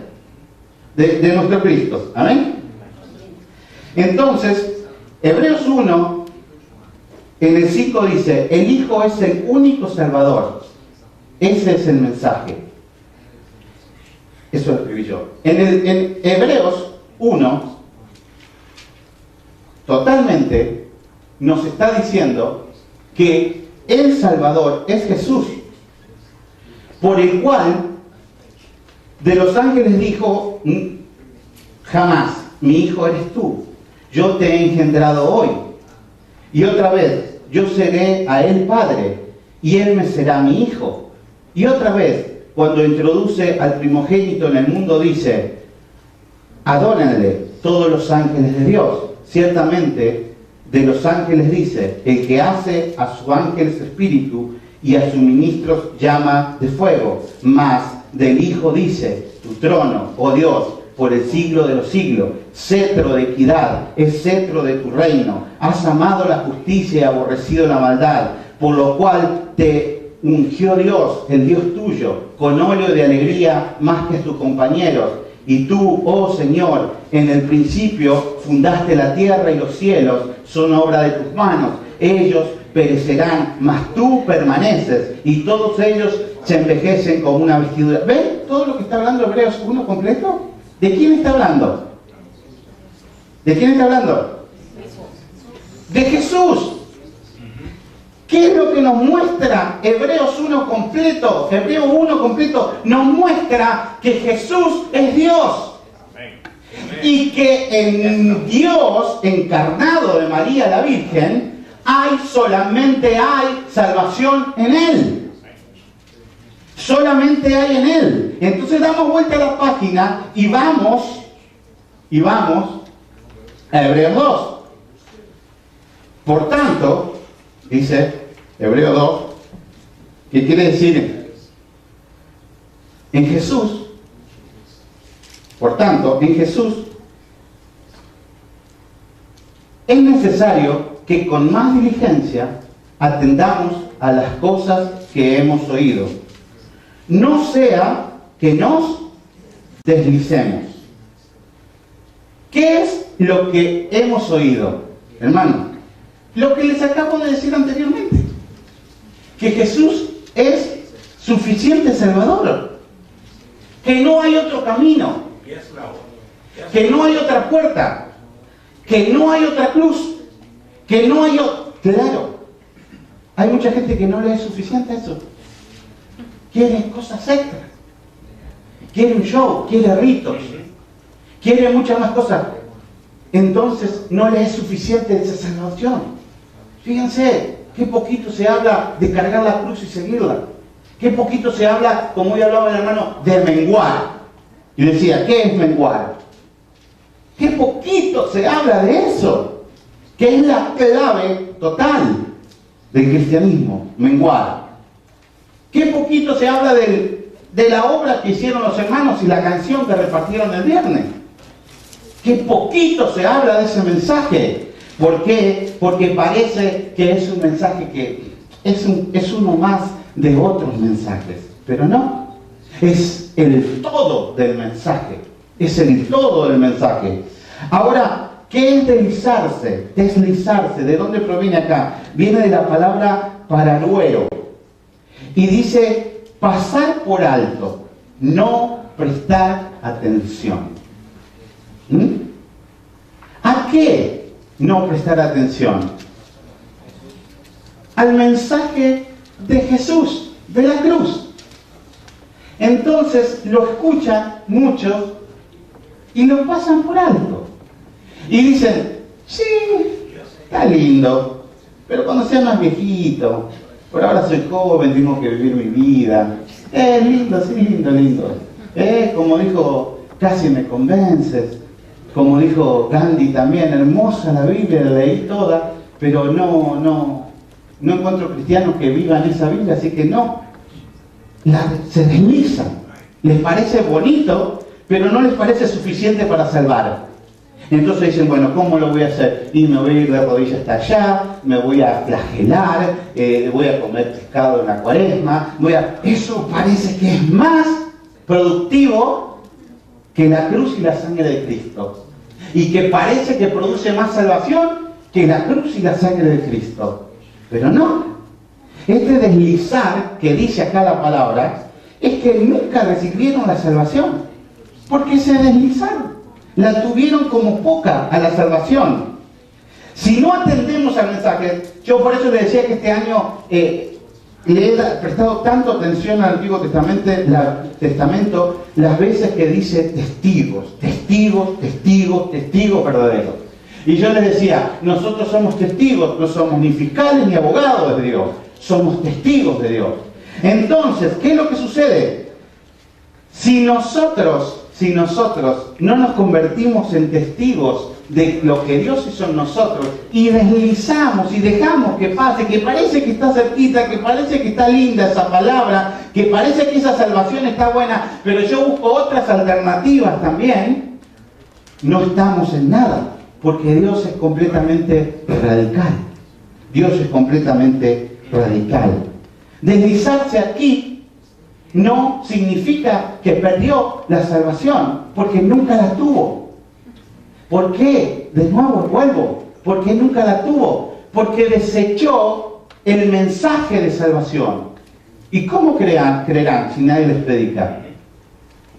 de nuestro Cristo. ¿Amén? Entonces, Hebreos 1, en el 5 dice, el Hijo es el único Salvador. Ese es el mensaje. Eso lo escribí yo. En Hebreos 1, totalmente, nos está diciendo que el Salvador es Jesús, por el cual de los ángeles dijo, jamás, mi hijo eres tú, yo te he engendrado hoy. Y otra vez, yo seré a él padre, y él me será mi hijo. Y otra vez, cuando introduce al primogénito en el mundo, dice, adórenle todos los ángeles de Dios. Ciertamente, de los ángeles dice, el que hace a su ángel su espíritu y a sus ministros llama de fuego. Mas del Hijo dice, tu trono, oh Dios, por el siglo de los siglos, cetro de equidad, es cetro de tu reino. Has amado la justicia y aborrecido la maldad, por lo cual te ungió Dios, el Dios tuyo, con óleo de alegría más que tus compañeros. Y tú, oh Señor, en el principio fundaste la tierra y los cielos, son obra de tus manos. Ellos perecerán, mas tú permaneces, y todos ellos se envejecen como una vestidura. ¿Ven todo lo que está hablando Hebreos 1 completo? ¿De quién está hablando? ¿De quién está hablando? De Jesús. ¿Qué es lo que nos muestra Hebreos 1 completo? Hebreos 1 completo nos muestra que Jesús es Dios. Y que en Dios, encarnado de María la Virgen, solamente hay salvación en Él. Solamente hay en Él. Entonces damos vuelta a la página y vamos a Hebreos 2. Por tanto, dice Hebreos 2, ¿qué quiere decir? En Jesús, por tanto, en Jesús es necesario que con más diligencia atendamos a las cosas que hemos oído. No sea que nos deslicemos. ¿Qué es lo que hemos oído, hermano? Lo que les acabo de decir anteriormente. Que Jesús es suficiente Salvador. Que no hay otro camino. Que no hay otra puerta. Que no hay otra cruz. Que no hay otro... Claro. Hay mucha gente que no le es suficiente eso. Quiere cosas extras. Quiere un show. Quiere ritos. Quiere muchas más cosas. Entonces no le es suficiente esa salvación. Fíjense, qué poquito se habla de cargar la cruz y seguirla. Qué poquito se habla, como hoy hablaba el hermano, de menguar. Y decía, ¿qué es menguar? qué poquito se habla de eso, que es la clave total del cristianismo, menguar. Qué poquito se habla de la obra que hicieron los hermanos y la canción que repartieron el viernes. Qué poquito se habla de ese mensaje. ¿Por qué? Porque parece que es un mensaje que es uno más de otros mensajes. Pero no, es el todo del mensaje. Es el todo del mensaje. Ahora, ¿qué es deslizarse? Deslizarse, ¿de dónde proviene acá? Viene de la palabra pararuero. Y dice, pasar por alto, no prestar atención. ¿A qué no prestar atención? Al mensaje de Jesús, de la cruz. Entonces lo escuchan muchos y lo pasan por alto. Y dicen, sí, está lindo, pero cuando sea más viejito, por ahora soy joven, tengo que vivir mi vida. Lindo, sí, lindo. Como dijo, casi me convences. Como dijo Gandhi también, hermosa la Biblia, la leí toda, pero no encuentro cristianos que vivan esa Biblia, así que no. Se deslizan. Les parece bonito, pero no les parece suficiente para salvar. Entonces dicen, bueno, ¿cómo lo voy a hacer? Y me voy a ir de rodillas hasta allá, me voy a flagelar, voy a comer pescado en la cuaresma, Eso parece que es más productivo que la cruz y la sangre de Cristo. Y que parece que produce más salvación que la cruz y la sangre de Cristo. Pero no. Este deslizar que dice acá la palabra es que nunca recibieron la salvación. Porque se deslizaron. La tuvieron como poca a la salvación. Si no atendemos al mensaje, yo por eso le decía que este año le he prestado tanto atención al Antiguo Testamento, las veces que dice testigos verdaderos. Y yo les decía, nosotros somos testigos, no somos ni fiscales ni abogados de Dios, somos testigos de Dios. Entonces, ¿qué es lo que sucede? Si nosotros no nos convertimos en testigos de lo que Dios hizo en nosotros y deslizamos y dejamos que pase, que parece que está cerquita, que parece que está linda esa palabra, que parece que esa salvación está buena, pero yo busco otras alternativas también, no estamos en nada, porque Dios es completamente radical. Dios es completamente radical. Deslizarse aquí no significa que perdió la salvación, porque nunca la tuvo. ¿Por qué? De nuevo vuelvo. Porque nunca la tuvo. Porque desechó el mensaje de salvación. ¿Y cómo creerán si nadie les predica?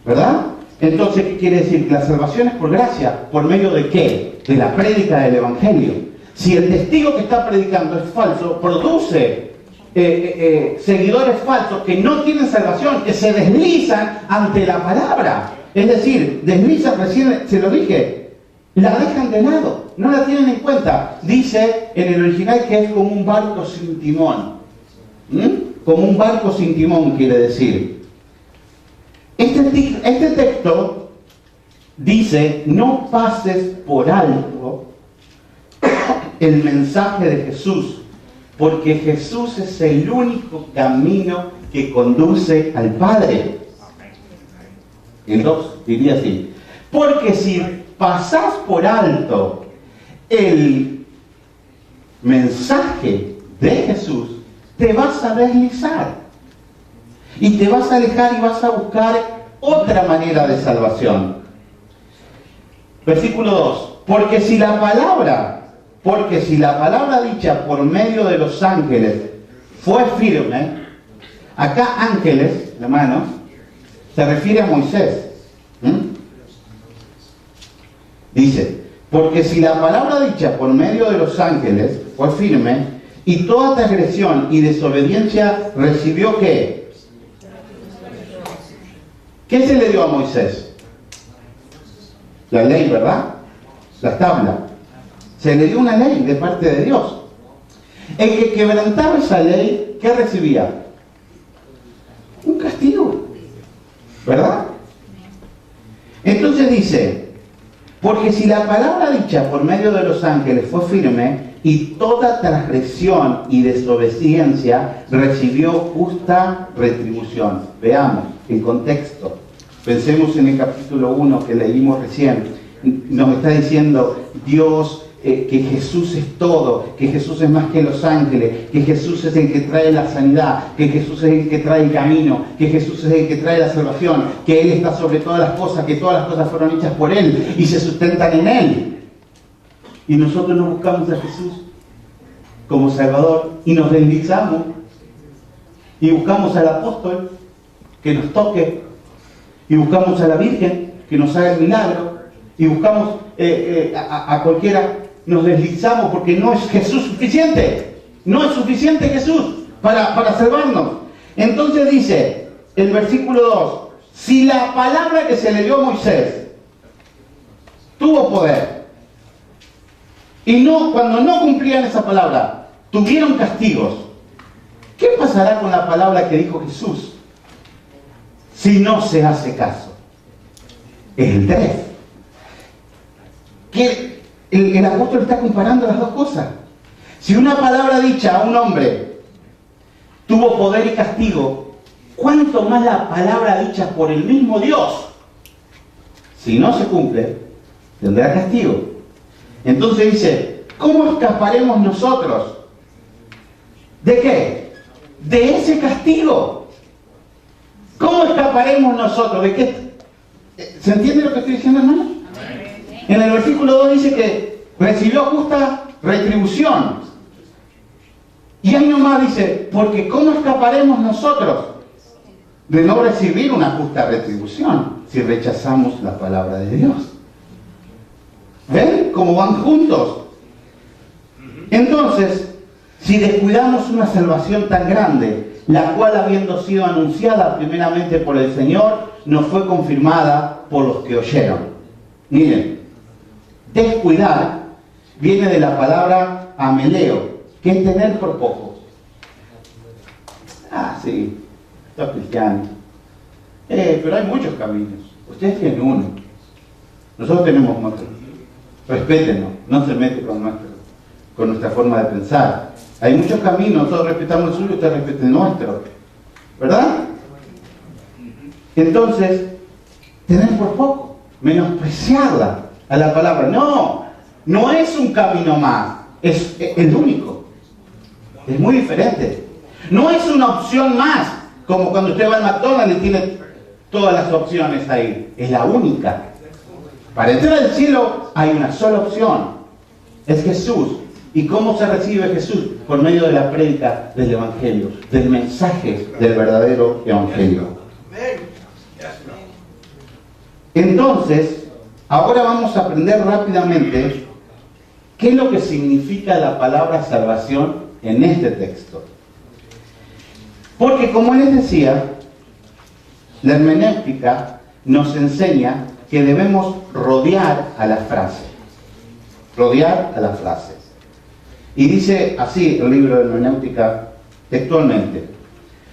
¿Verdad? Entonces, ¿qué quiere decir? Que la salvación es por gracia. ¿Por medio de qué? De la prédica del Evangelio. Si el testigo que está predicando es falso, produce seguidores falsos que no tienen salvación, que se deslizan ante la palabra. Es decir, deslizan, recién se lo dije, la dejan de lado, no la tienen en cuenta. Dice en el original que es como un barco sin timón. Como un barco sin timón quiere decir. Este texto dice, no pases por alto el mensaje de Jesús, porque Jesús es el único camino que conduce al Padre. El 2 diría así. Porque si pasás por alto el mensaje de Jesús, te vas a deslizar. Y te vas a alejar y vas a buscar otra manera de salvación. Versículo 2. Porque si la palabra dicha por medio de los ángeles fue firme, acá ángeles, hermanos, se refiere a Moisés. Dice, porque si la palabra dicha por medio de los ángeles fue firme, y toda transgresión y desobediencia recibió ¿qué? ¿Qué se le dio a Moisés? La ley, ¿verdad? La tabla. Se le dio una ley de parte de Dios. El que quebrantaba esa ley, ¿qué recibía? Un castigo. ¿Verdad? Entonces dice, Porque si la palabra dicha por medio de los ángeles fue firme, y toda transgresión y desobediencia recibió justa retribución. Veamos el contexto. Pensemos en el capítulo 1 que leímos recién. Nos está diciendo Dios que Jesús es todo, que Jesús es más que los ángeles, que Jesús es el que trae la sanidad, que Jesús es el que trae el camino, que Jesús es el que trae la salvación, que Él está sobre todas las cosas, que todas las cosas fueron hechas por Él y se sustentan en Él. Y nosotros no buscamos a Jesús como Salvador y nos deslizamos y buscamos al apóstol que nos toque y buscamos a la Virgen que nos haga el milagro y buscamos a cualquiera, nos deslizamos porque no es Jesús suficiente, no es suficiente Jesús para salvarnos. Entonces dice el versículo 2, si la palabra que se le dio a Moisés tuvo poder y cuando no cumplían esa palabra tuvieron castigos, ¿qué pasará con la palabra que dijo Jesús si no se hace caso? Es el 3. Que el apóstol está comparando las dos cosas. Si una palabra dicha a un hombre tuvo poder y castigo, ¿cuánto más la palabra dicha por el mismo Dios? Si no se cumple, tendrá castigo. Entonces dice, ¿cómo escaparemos nosotros? ¿De qué? De ese castigo. ¿Cómo escaparemos nosotros? ¿De qué? ¿Se entiende lo que estoy diciendo, hermano? En el versículo 2 dice que recibió justa retribución. Y ahí nomás dice, porque ¿cómo escaparemos nosotros de no recibir una justa retribución si rechazamos la palabra de Dios? ¿Ven cómo van juntos? Entonces, si descuidamos una salvación tan grande, la cual habiendo sido anunciada primeramente por el Señor, nos fue confirmada por los que oyeron. Miren, descuidar viene de la palabra ameleo, que es tener por poco. Ah, sí, está cristiano. Pero hay muchos caminos. Ustedes tienen uno. Nosotros tenemos otro. Respétenos, no se mete con nuestra forma de pensar. Hay muchos caminos, nosotros respetamos el suyo, ustedes respeten el nuestro. ¿Verdad? Entonces, tener por poco, menospreciarla a la palabra. No es un camino más, es el único. Es muy diferente. No es una opción más, como cuando usted va al McDonald's y tiene todas las opciones ahí. Es la única. Para entrar al cielo hay una sola opción. Es Jesús. ¿Y cómo se recibe Jesús? Por medio de la prédica del Evangelio, del mensaje del verdadero Evangelio. Entonces, ahora vamos a aprender rápidamente qué es lo que significa la palabra salvación en este texto. Porque como les decía, la hermenéutica nos enseña que debemos rodear a la frase. Rodear a la frase. Y dice así el libro de hermenéutica textualmente: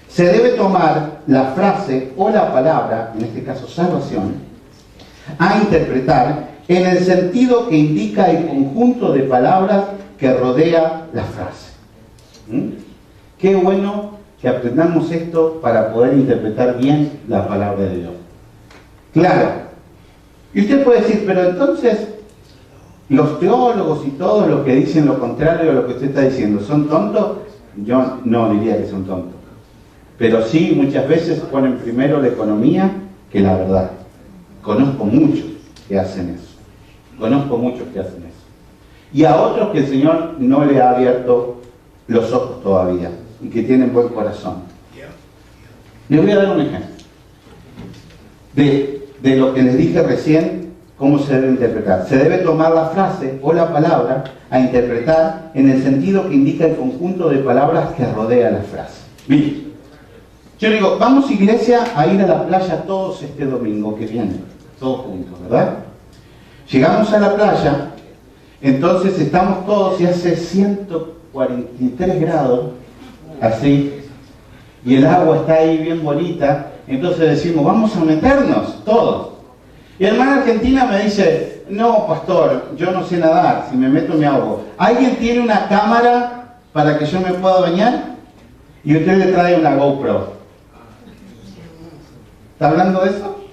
se debe tomar la frase o la palabra, en este caso salvación, a interpretar en el sentido que indica el conjunto de palabras que rodea la frase. Qué bueno que aprendamos esto para poder interpretar bien la palabra de Dios. Claro. Y usted puede decir, pero entonces los teólogos y todos los que dicen lo contrario a lo que usted está diciendo, ¿son tontos? Yo no diría que son tontos. Pero sí, muchas veces ponen primero la economía que la verdad. Conozco muchos que hacen eso. Conozco muchos que hacen eso. Y a otros que el Señor no le ha abierto los ojos todavía y que tienen buen corazón. Les voy a dar un ejemplo de lo que les dije recién, cómo se debe interpretar. Se debe tomar la frase o la palabra a interpretar en el sentido que indica el conjunto de palabras que rodea la frase. Miren, yo digo, vamos iglesia a ir a la playa todos este domingo que viene, todos juntos, ¿verdad? Llegamos a la playa, entonces estamos todos y hace 143 grados, así, y el agua está ahí bien bonita, entonces decimos, vamos a meternos todos. Y la hermana argentina me dice, no, pastor, yo no sé nadar, si me meto me ahogo. ¿Alguien tiene una cámara para que yo me pueda bañar? Y usted le trae una GoPro. ¿Está hablando de eso?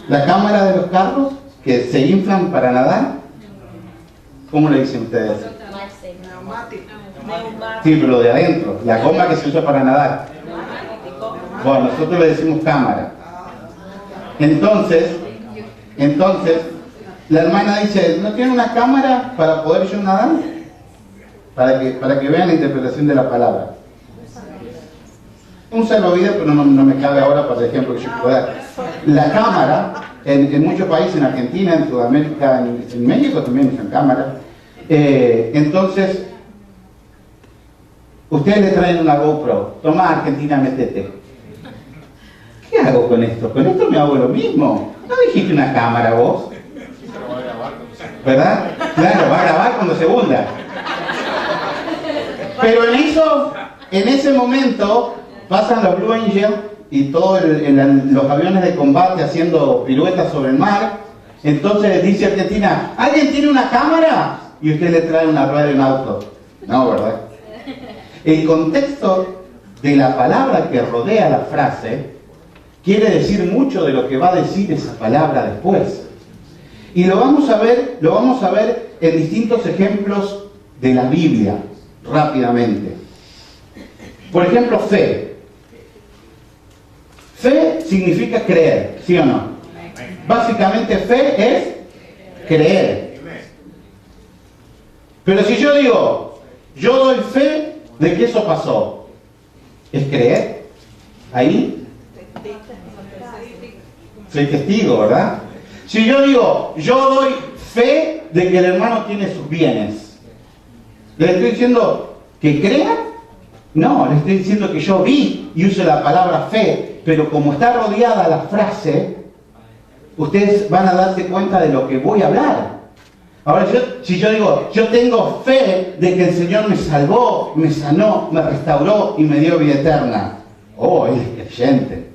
¿La cámara de los carros que se inflan para nadar? ¿Cómo le dicen ustedes? Sí, pero de adentro, la goma que se usa para nadar. Bueno, nosotros le decimos cámara. Entonces, la hermana dice, ¿no tiene una cámara para poder yo nadar? Para que vean la interpretación de la palabra. Un salvavidas, pero no me cabe ahora para el ejemplo que yo quiero dar. La cámara, en muchos países, en Argentina, en Sudamérica, en México también usan cámara. Entonces, ustedes le traen una GoPro. Toma, Argentina, métete. ¿Qué hago con esto? Con esto me hago lo mismo. ¿No dijiste una cámara vos? ¿Verdad? Claro, va a grabar cuando se hunda. Pero en ese momento pasan los Blue Angels y todos los aviones de combate haciendo piruetas sobre el mar. Entonces dice Argentina, ¿alguien tiene una cámara? Y usted le trae una rueda de un auto. No, ¿verdad? El contexto de la palabra que rodea la frase quiere decir mucho de lo que va a decir esa palabra después. Y lo vamos a ver en distintos ejemplos de la Biblia, rápidamente. Por ejemplo, fe. Fe significa creer, ¿sí o no? Básicamente fe es creer. Pero si yo digo, yo doy fe de que eso pasó, ¿es creer? Ahí soy testigo, ¿verdad? Si yo digo, yo doy fe de que el hermano tiene sus bienes, ¿le estoy diciendo que crea? No, le estoy diciendo que yo vi y uso la palabra fe, pero como está rodeada la frase, ustedes van a darse cuenta de lo que voy a hablar. Ahora, si yo digo, yo tengo fe de que el Señor me salvó, me sanó, me restauró y me dio vida eterna. Oh, él es creyente.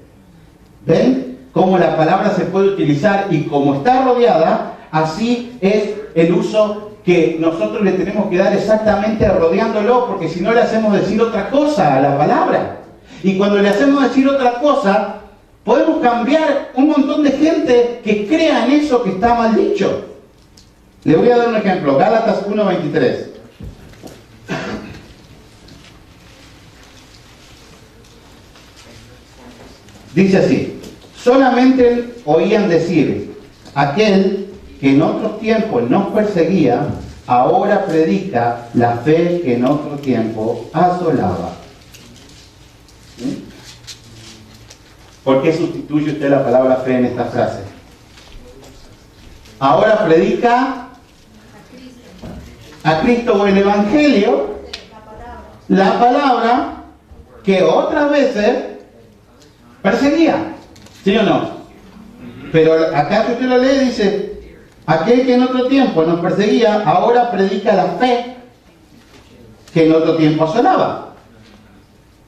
¿Ven cómo la palabra se puede utilizar? Y como está rodeada, así es el uso que nosotros le tenemos que dar exactamente rodeándolo, porque si no le hacemos decir otra cosa a la palabra. Y cuando le hacemos decir otra cosa, podemos cambiar un montón de gente que crea en eso que está mal dicho. Le voy a dar un ejemplo, Gálatas 1:23. Dice así, solamente oían decir, aquel que en otros tiempos nos perseguía, ahora predica la fe que en otro tiempo asolaba. ¿Sí? ¿Por qué sustituye usted la palabra fe en esta frase? Ahora predica a Cristo o el Evangelio, la palabra que otras veces perseguía, ¿sí o no? Pero acá que usted lo lee dice, aquel que en otro tiempo nos perseguía, ahora predica la fe que en otro tiempo asolaba.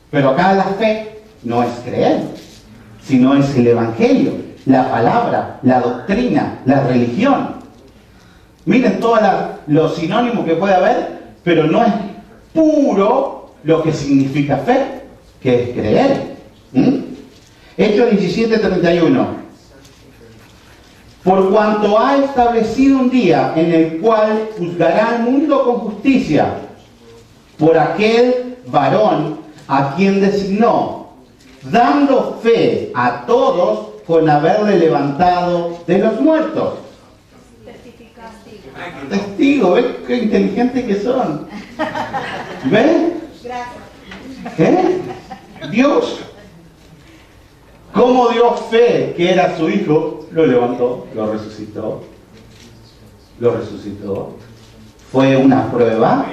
Pero acá la fe no es creer, sino es el Evangelio, la palabra, la doctrina, la religión. Miren todos los sinónimos que puede haber, pero no es puro lo que significa fe, que es creer. Hechos 17:31. Por cuanto ha establecido un día en el cual juzgará al mundo con justicia, por aquel varón a quien designó, dando fe a todos con haberle levantado de los muertos. Testigo, ¿ves qué inteligentes que son? ¿Ven? ¿Eh? Dios, como dio fe que era su hijo, lo levantó, lo resucitó. Lo resucitó. Fue una prueba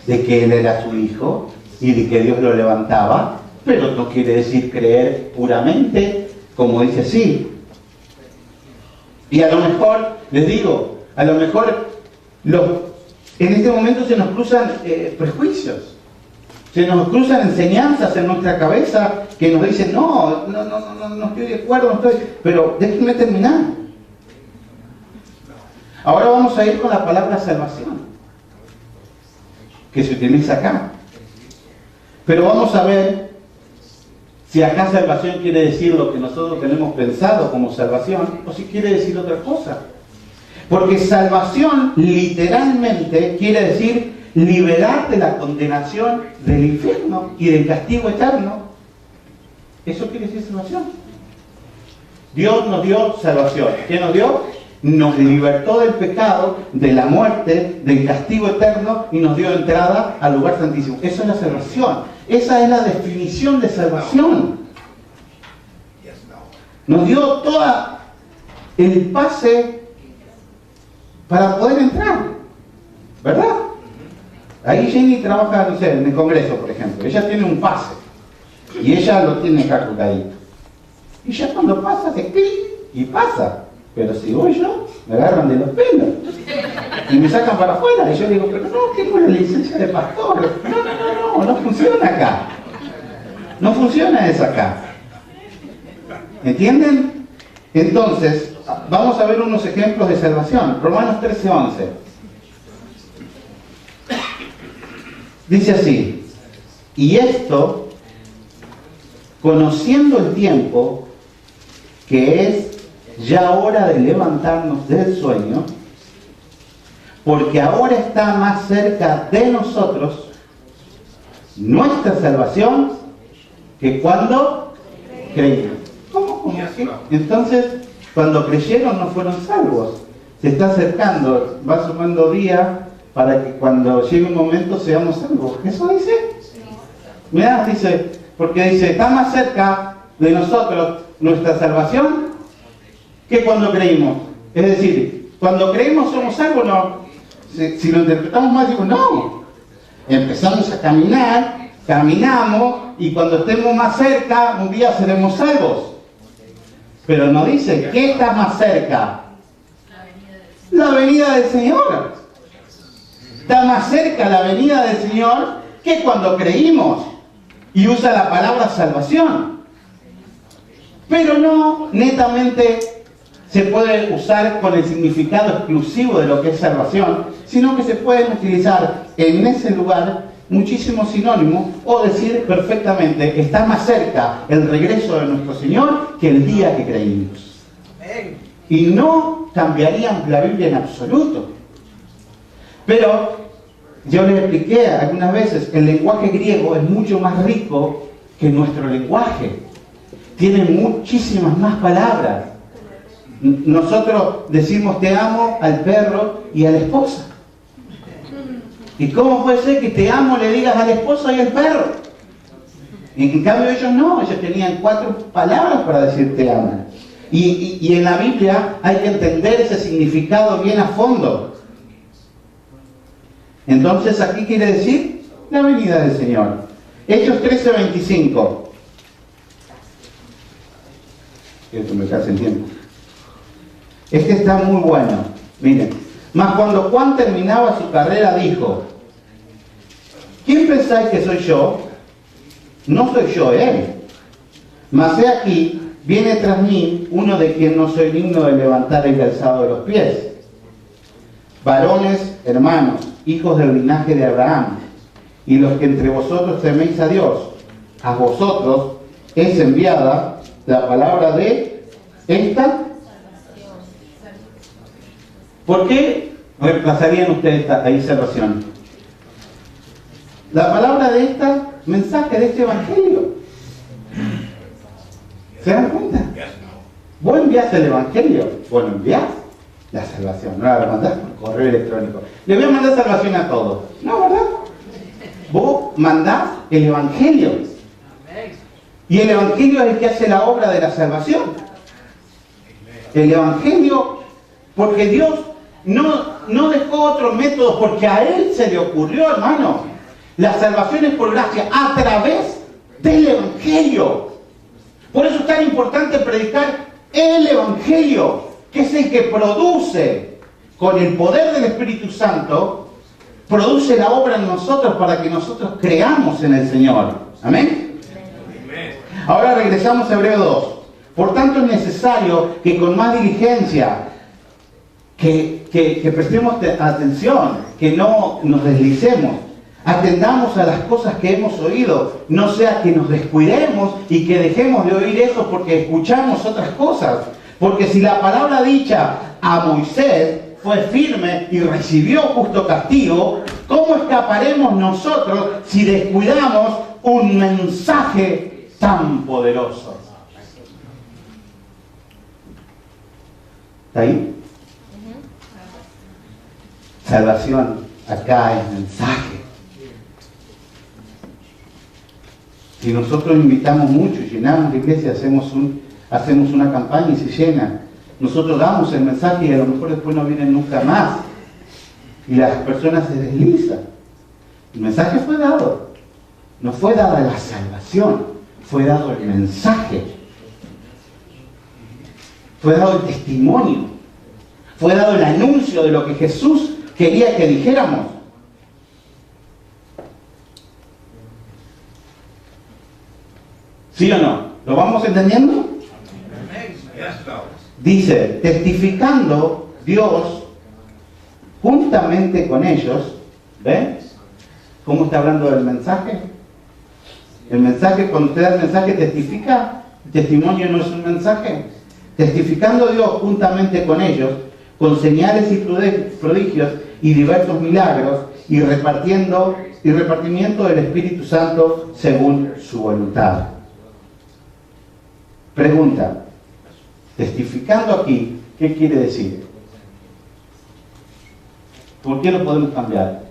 de que él era su hijo y de que Dios lo levantaba, pero no quiere decir creer puramente, como dice así. Y a lo mejor, les digo, a lo mejor en este momento se nos cruzan prejuicios. Se nos cruzan enseñanzas en nuestra cabeza que nos dicen, no estoy de acuerdo, pero déjenme terminar. Ahora vamos a ir con la palabra salvación, que se utiliza acá. Pero vamos a ver si acá salvación quiere decir lo que nosotros tenemos pensado como salvación, o si quiere decir otra cosa. Porque salvación literalmente quiere decir liberar de la condenación del infierno y del castigo eterno. Eso quiere decir salvación. Dios nos dio salvación. ¿Qué nos dio? Nos libertó del pecado, de la muerte, del castigo eterno y nos dio entrada al lugar santísimo. Eso es la salvación. Esa es la definición de salvación. Nos dio todo el pase para poder entrar, ¿verdad? Ahí Jenny trabaja, no sé, en el Congreso, por ejemplo. Ella tiene un pase y ella lo tiene acá colgadito. Y ya cuando pasa, hace clic y pasa. Pero si voy yo, me agarran de los pelos y me sacan para afuera. Y yo digo, pero no, tengo la licencia de pastor. No funciona acá. No funciona eso acá. ¿Entienden? Entonces, vamos a ver unos ejemplos de salvación. Romanos 13:11. Dice así: y esto, conociendo el tiempo, que es ya hora de levantarnos del sueño, porque ahora está más cerca de nosotros nuestra salvación que cuando creímos. ¿Cómo así? Entonces, cuando creyeron no fueron salvos. Se está acercando, va sumando días para que cuando llegue un momento seamos salvos. ¿Eso dice? Mirá, dice, porque dice, está más cerca de nosotros nuestra salvación que cuando creímos. Es decir, cuando creímos somos salvos, no. Si lo interpretamos mal, digo, no. Empezamos a caminar, caminamos, y cuando estemos más cerca, un día seremos salvos. Pero no dice, ¿qué está más cerca? La venida del Señor. Está más cerca la venida del Señor que cuando creímos. Y usa la palabra salvación. Pero no netamente se puede usar con el significado exclusivo de lo que es salvación, sino que se pueden utilizar en ese lugar muchísimos sinónimos, o decir perfectamente, está más cerca el regreso de nuestro Señor que el día que creímos. Y no cambiarían la Biblia en absoluto. Pero yo les expliqué algunas veces, el lenguaje griego es mucho más rico que nuestro lenguaje. Tiene muchísimas más palabras. Nosotros decimos te amo al perro y a la esposa. ¿Y cómo puede ser que te amo le digas al esposo y al perro? Y en cambio ellos no, ellos tenían 4 palabras para decir te amo. Y en la Biblia hay que entender ese significado bien a fondo. Entonces aquí quiere decir la venida del Señor. Hechos 13:25. Quiero que me case el tiempo. Este está muy bueno. Miren. Mas cuando Juan terminaba su carrera dijo: ¿quién pensáis que soy yo? No soy yo él. Mas he aquí, viene tras mí uno de quien no soy digno de levantar el calzado de los pies. Varones, hermanos, hijos del linaje de Abraham, y los que entre vosotros teméis a Dios, a vosotros es enviada la palabra de esta. ¿Por qué reemplazarían ustedes ahí salvación? La palabra de esta mensaje, de este evangelio. ¿Se dan cuenta? Vos enviás el evangelio, vos lo enviás la salvación, no la mandás por correo electrónico. Le voy a mandar salvación a todos. No, ¿verdad? Vos mandás el evangelio. Y el evangelio es el que hace la obra de la salvación. El evangelio, porque Dios no dejó otros métodos, porque a Él se le ocurrió, hermano. La salvación es por gracia a través del evangelio. Por eso es tan importante predicar el evangelio, que es el que produce con el poder del Espíritu Santo produce la obra en nosotros para que nosotros creamos en el Señor. Amén. Ahora regresamos a Hebreo 2. Por tanto, es necesario que con más diligencia, que prestemos atención, que no nos deslicemos, atendamos a las cosas que hemos oído, no sea que nos descuidemos y que dejemos de oír eso porque escuchamos otras cosas. Porque si la palabra dicha a Moisés fue firme y recibió justo castigo, ¿cómo escaparemos nosotros si descuidamos un mensaje tan poderoso? ¿Está ahí? Salvación, acá es mensaje. Si nosotros invitamos mucho y llenamos la iglesia, hacemos una campaña y se llena, nosotros damos el mensaje y a lo mejor después no vienen nunca más y las personas se deslizan. El mensaje fue dado, no fue dada la salvación, fue dado el mensaje, fue dado el testimonio, fue dado el anuncio de lo que Jesús quería que dijéramos. ¿Sí o no? ¿Lo vamos entendiendo? Dice, testificando Dios juntamente con ellos. ¿Ven? ¿Cómo está hablando del mensaje? El mensaje, cuando usted da el mensaje, testifica. El testimonio no es un mensaje. Testificando Dios juntamente con ellos, con señales y prodigios y diversos milagros, y repartimiento del Espíritu Santo según su voluntad. Pregunta, testificando aquí, ¿qué quiere decir? ¿Por qué lo podemos cambiar?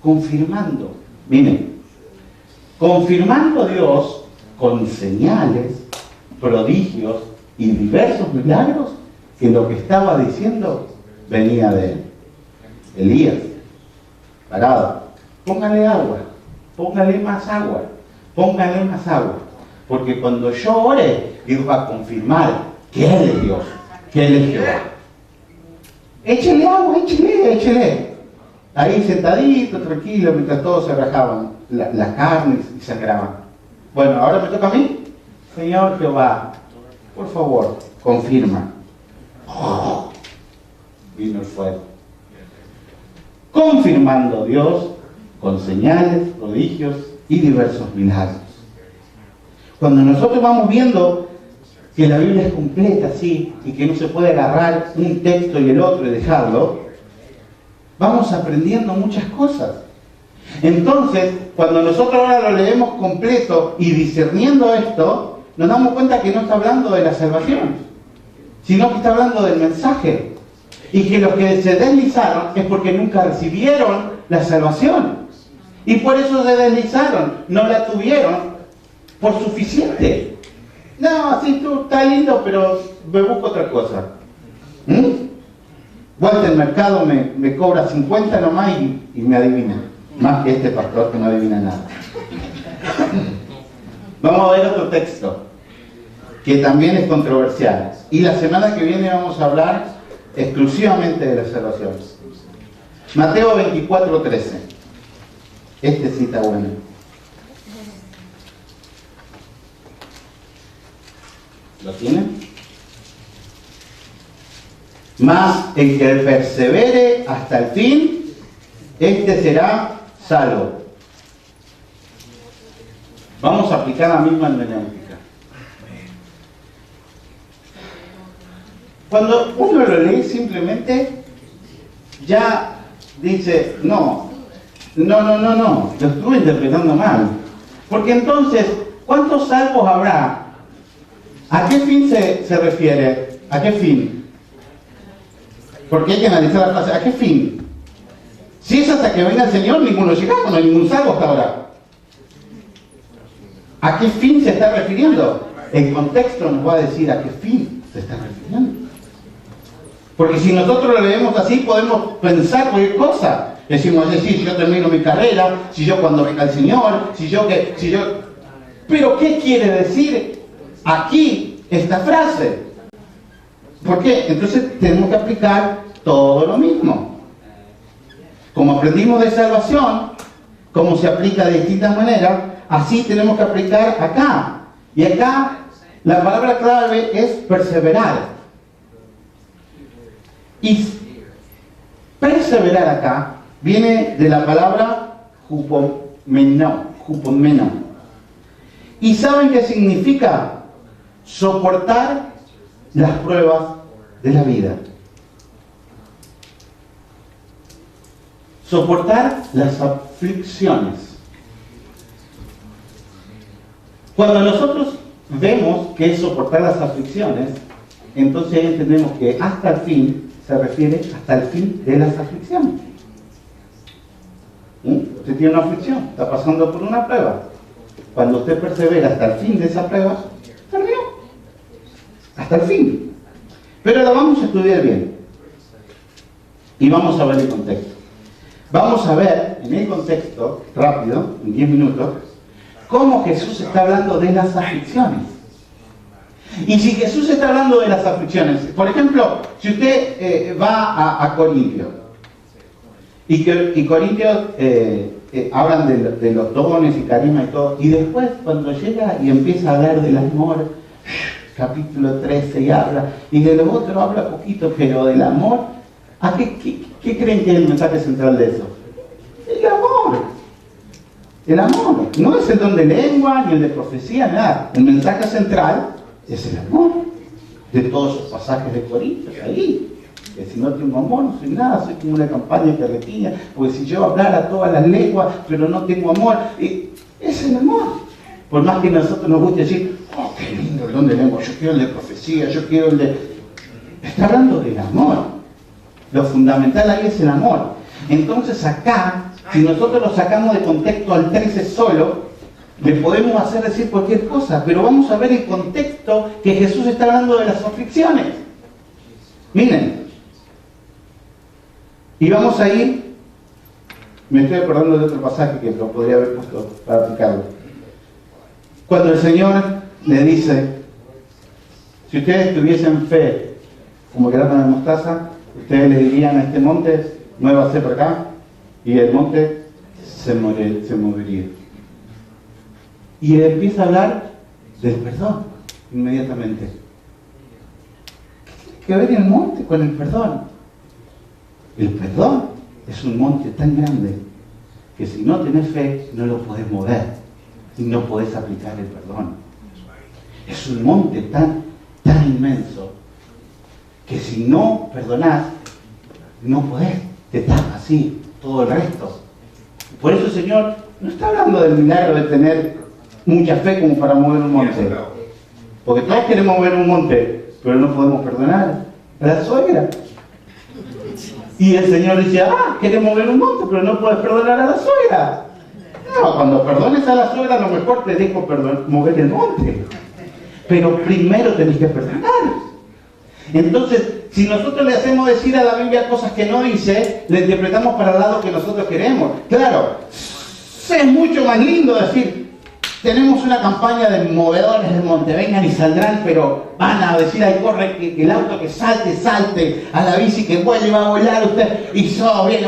Confirmando. Miren, confirmando Dios con señales, prodigios y diversos milagros que lo que estaba diciendo venía de él. Elías, parado, póngale agua, póngale más agua, póngale más agua, porque cuando yo ore, Dios va a confirmar que Él es Dios, que Él es Jehová. Échele agua, échele. Ahí sentadito, tranquilo, mientras todos se rajaban las carnes y sangraban. Bueno, ahora me toca a mí. Señor Jehová, por favor, confirma. Oh, vino el fuego. Confirmando Dios con señales, prodigios y diversos milagros. Cuando nosotros vamos viendo que la Biblia es completa así y que no se puede agarrar un texto y el otro y dejarlo, vamos aprendiendo muchas cosas. Entonces, cuando nosotros ahora lo leemos completo y discerniendo esto, nos damos cuenta que no está hablando de la salvación, sino que está hablando del mensaje. Y que los que se deslizaron es porque nunca recibieron la salvación. Y por eso se deslizaron, no la tuvieron por suficiente. No, sí, tú está lindo, pero me busco otra cosa. Walter Mercado me cobra 50 nomás y me adivina. Más que este pastor que no adivina nada. Vamos a ver otro texto que también es controversial. Y la semana que viene vamos a hablar exclusivamente de la salvación. Mateo 24:13. Este sí está bueno. ¿Lo tienen? Mas el que persevere hasta el fin, este será salvo. Vamos a aplicar la misma hermenéutica. Cuando uno lo lee simplemente, ya dice, no, lo estuve interpretando mal. Porque entonces, ¿cuántos salvos habrá? ¿A qué fin se refiere? ¿A qué fin? Porque hay que analizar la frase. ¿A qué fin? Si es hasta que venga el Señor, ninguno llegamos, no hay ningún salvo hasta ahora. ¿A qué fin se está refiriendo? El contexto nos va a decir a qué fin se está refiriendo. Porque si nosotros lo leemos así, podemos pensar cualquier cosa. Decimos, si yo termino mi carrera, si yo cuando venga el Señor, si yo... Pero ¿qué quiere decir aquí esta frase? ¿Por qué? Entonces tenemos que aplicar todo lo mismo. Como aprendimos de salvación, como se aplica de distintas maneras, así tenemos que aplicar acá. Y acá la palabra clave es perseverar. Y perseverar acá viene de la palabra hupomeno. ¿Y saben qué significa? Soportar las pruebas de la vida. Soportar las aflicciones. Cuando nosotros vemos que es soportar las aflicciones, entonces ahí entendemos que hasta el fin se refiere hasta el fin de las aflicciones. Usted tiene una aflicción, está pasando por una prueba. Cuando usted persevera hasta el fin de esa prueba, terminó. Hasta el fin. Pero ahora vamos a estudiar bien. Y vamos a ver el contexto. Vamos a ver en el contexto, rápido, en 10 minutos, cómo Jesús está hablando de las aflicciones. Y si Jesús está hablando de las aflicciones, por ejemplo, si usted va a Corintio, y Corintios hablan de los dones y carisma y todo, y después cuando llega y empieza a hablar del amor, capítulo 13 y habla, y de los otros habla poquito, pero del amor, ¿a qué creen que es el mensaje central de eso? El amor. El amor. No es el don de lengua, ni el de profecía, nada. El mensaje central es el amor. De todos esos pasajes de Corintios, ahí. Que si no tengo amor, no soy nada, soy como una campaña que retiña, porque si yo hablara todas las lenguas, pero no tengo amor, es el amor. Por más que a nosotros nos guste decir, oh, qué lindo el don de lengua, yo quiero el de profecía, yo quiero el de... Está hablando del amor. Lo fundamental ahí es el amor. Entonces acá, si nosotros lo sacamos de contexto al 13 solo, le podemos hacer decir cualquier cosa, pero vamos a ver el contexto que Jesús está hablando de las aflicciones. Miren. Y vamos a ir, me estoy acordando de otro pasaje que lo podría haber puesto para aplicarlo. Cuando el Señor le dice, si ustedes tuviesen fe como grano de mostaza, ustedes le dirían a este monte, muévase por acá, y el monte se movería. Y él empieza a hablar del perdón inmediatamente. ¿Qué tiene que ver el monte con el perdón? El perdón es un monte tan grande que si no tenés fe no lo podés mover y no podés aplicar el perdón. Es un monte tan inmenso que si no perdonás no podés, te tapa así todo el resto. Por eso el Señor no está hablando del milagro de tener mucha fe como para mover un monte, porque todos queremos mover un monte, pero no podemos perdonar a la suegra. Y el Señor dice, querés mover un monte, pero no puedes perdonar a la suegra. No, cuando perdones a la suegra, a lo mejor te dejo mover el monte. Pero primero tenés que perdonar. Entonces, si nosotros le hacemos decir a la Biblia cosas que no dice, le interpretamos para el lado que nosotros queremos. Claro, es mucho más lindo decir, tenemos una campaña de movedores del monte, vengan y saldrán, pero van a decir, ahí corre, que el auto que salte, a la bici que vuele, va a volar usted, y viene,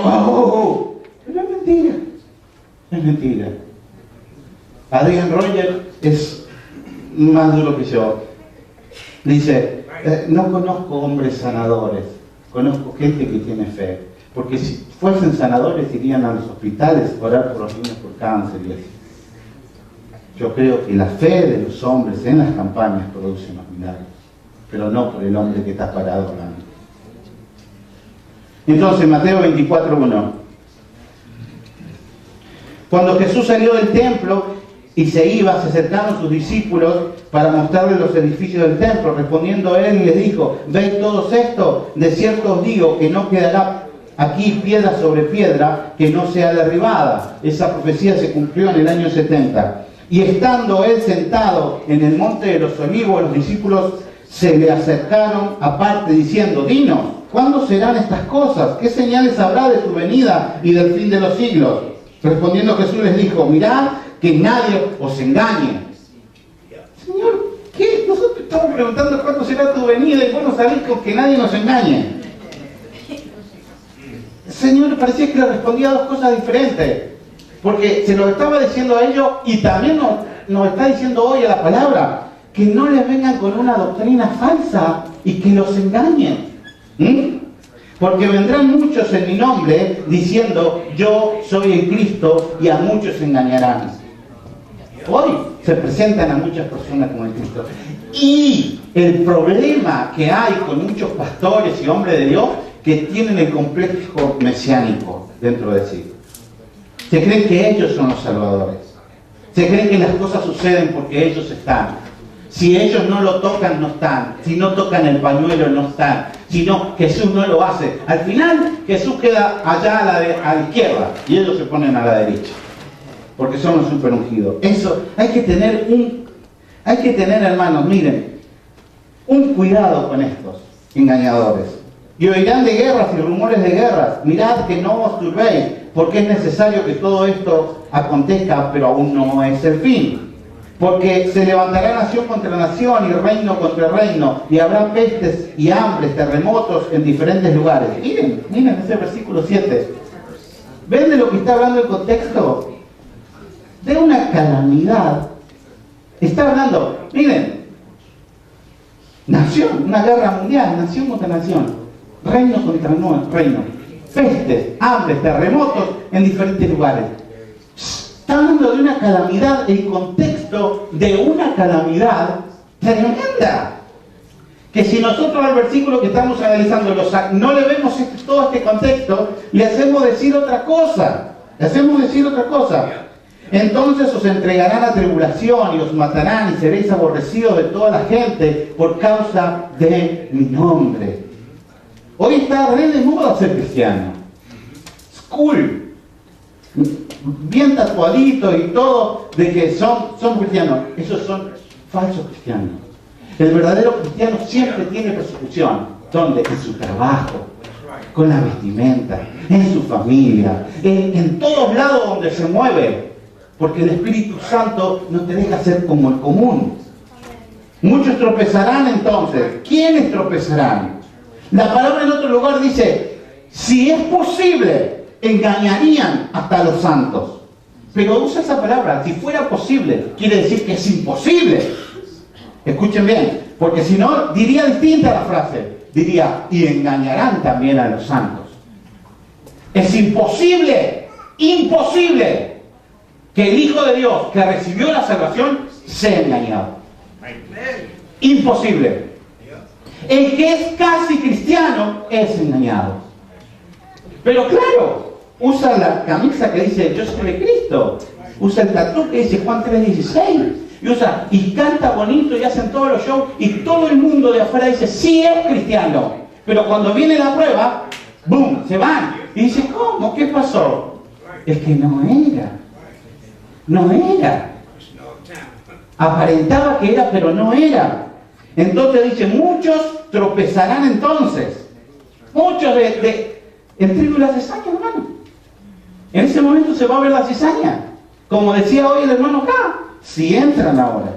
Pero es mentira, es mentira. Adrian Roger es más duro que yo. Dice, no conozco hombres sanadores, conozco gente que tiene fe, porque si fuesen sanadores irían a los hospitales a orar por los niños por cáncer y así. Yo creo que la fe de los hombres en las campañas produce los milagros, pero no por el hombre que está parado hablando. Entonces, Mateo 24:1. Cuando Jesús salió del templo y se acercaron sus discípulos para mostrarles los edificios del templo. Respondiendo él les dijo, ¿veis todos esto? De cierto os digo que no quedará aquí piedra sobre piedra que no sea derribada. Esa profecía se cumplió en el año 70. Y estando él sentado en el monte de los olivos, los discípulos se le acercaron aparte diciendo, dinos, ¿cuándo serán estas cosas? ¿Qué señales habrá de tu venida y del fin de los siglos? Respondiendo Jesús les dijo, mirad que nadie os engañe. Señor, estamos preguntando cuándo será tu venida y vos no sabés con que nadie nos engañe. El Señor parecía que le respondía a dos cosas diferentes, porque se lo estaba diciendo a ellos y también nos está diciendo hoy a la palabra, que no les vengan con una doctrina falsa y que los engañen. Porque vendrán muchos en mi nombre diciendo, yo soy el Cristo, y a muchos engañarán. Hoy se presentan a muchas personas como el Cristo. Y el problema que hay con muchos pastores y hombres de Dios, que tienen el complejo mesiánico dentro de sí. Se creen que ellos son los salvadores. Se creen que las cosas suceden porque ellos están. Si ellos no lo tocan, no están. Si no tocan el pañuelo, no están. Si no, Jesús no lo hace. Al final, Jesús queda allá a la izquierda y ellos se ponen a la derecha. Porque son los super ungidos. Eso, hay que tener, hermanos, miren, un cuidado con estos engañadores. Y oirán de guerras y rumores de guerras. Mirad que no os turbéis, porque es necesario que todo esto acontezca, pero aún no es el fin. Porque se levantará nación contra nación y reino contra reino, y habrá pestes y hambres, terremotos en diferentes lugares. Miren ese versículo 7. ¿Ven de lo que está hablando el contexto? De una calamidad. Está hablando, miren, nación, una guerra mundial, nación contra nación, reino contra reino, pestes, hambres, terremotos en diferentes lugares. Está hablando de una calamidad, el contexto de una calamidad tremenda. Que si nosotros al versículo que estamos analizando no le vemos todo este contexto, le hacemos decir otra cosa. Entonces os entregarán a tribulación y os matarán y seréis aborrecidos de toda la gente por causa de mi nombre. Hoy está re de moda ser cristiano. Es cool. Bien tatuadito y todo de que son cristianos. Esos son falsos cristianos. El verdadero cristiano siempre tiene persecución. ¿Dónde? En su trabajo, con la vestimenta, en su familia, en todos lados donde se mueve. Porque el Espíritu Santo no te deja ser como el común. Muchos tropezarán entonces. ¿Quiénes tropezarán? La palabra en otro lugar dice, si es posible, engañarían hasta los santos. Pero usa esa palabra, si fuera posible, quiere decir que es imposible. Escuchen bien, porque si no, diría distinta la frase. Diría, y engañarán también a los santos. Es imposible, que el Hijo de Dios, que recibió la salvación, sea engañado. Imposible. El que es casi cristiano es engañado. Pero claro, usa la camisa que dice yo soy de Cristo, usa el tatu que dice Juan 3:16, y canta bonito y hacen todos los shows y todo el mundo de afuera dice sí es cristiano, pero cuando viene la prueba, ¡boom!, se van y dice ¿cómo? ¿Qué pasó? Es que no era, aparentaba que era pero no era. Entonces dice muchos tropezarán entonces, muchos en tribu la cizaña, hermano. En ese momento se va a ver la cizaña. Como decía hoy el hermano acá, si entran ahora,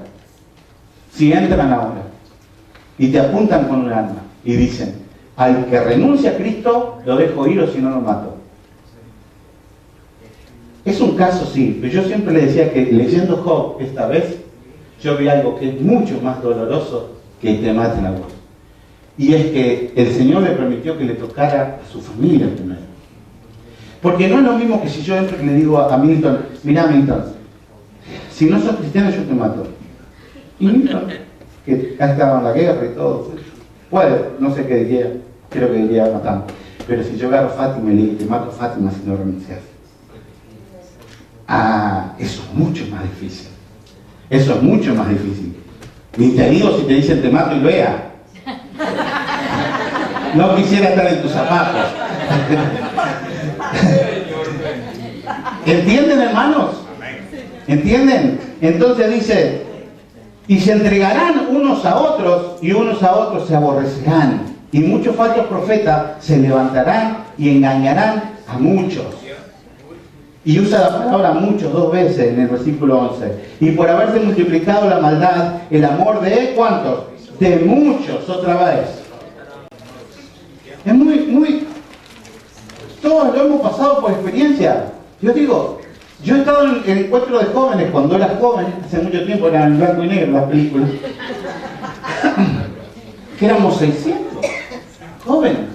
y te apuntan con un arma y dicen, al que renuncia a Cristo, lo dejo ir o si no lo mato. Es un caso, sí, pero yo siempre le decía que leyendo Job esta vez, yo vi algo que es mucho más doloroso que te maten a vos. Y es que el Señor le permitió que le tocara a su familia primero. Porque no es lo mismo que si yo entro y le digo a Milton, mira Milton, si no sos cristiano yo te mato. Y Milton, que ha estado en la guerra y todo, puede, no sé qué diría, creo que diría matando. Pero si yo agarro a Fátima y le digo, te mato a Fátima si no renuncias. Eso es mucho más difícil. Ni te digo si te dicen te mato y vea. No quisiera estar en tus zapatos. ¿Entienden, hermanos? ¿Entienden? Entonces dice, y se entregarán unos a otros y unos a otros se aborrecerán. Y muchos falsos profetas se levantarán y engañarán a muchos. Y usa la palabra muchos 2 veces en el versículo 11. Y por haberse multiplicado la maldad, el amor de ¿cuántos? de muchos otra vez. Es muy, todos lo hemos pasado por experiencia. Yo digo, yo he estado en encuentros de jóvenes cuando era joven, hace mucho tiempo, eran en blanco y negro las películas, que éramos 600 jóvenes.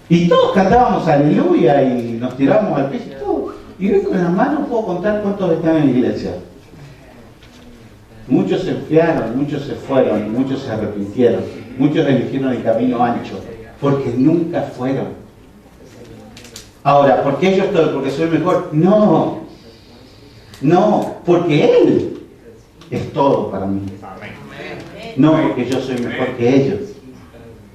Y todos cantábamos aleluya y nos tirábamos al piso y todo. Y hoy con las manos puedo contar cuántos están en la iglesia. Muchos se enfriaron, muchos se fueron, muchos se arrepintieron, muchos eligieron el camino ancho, porque nunca fueron. Ahora, ¿por qué yo estoy? ¿Porque soy mejor? No, porque Él es todo para mí. No porque yo soy mejor que ellos,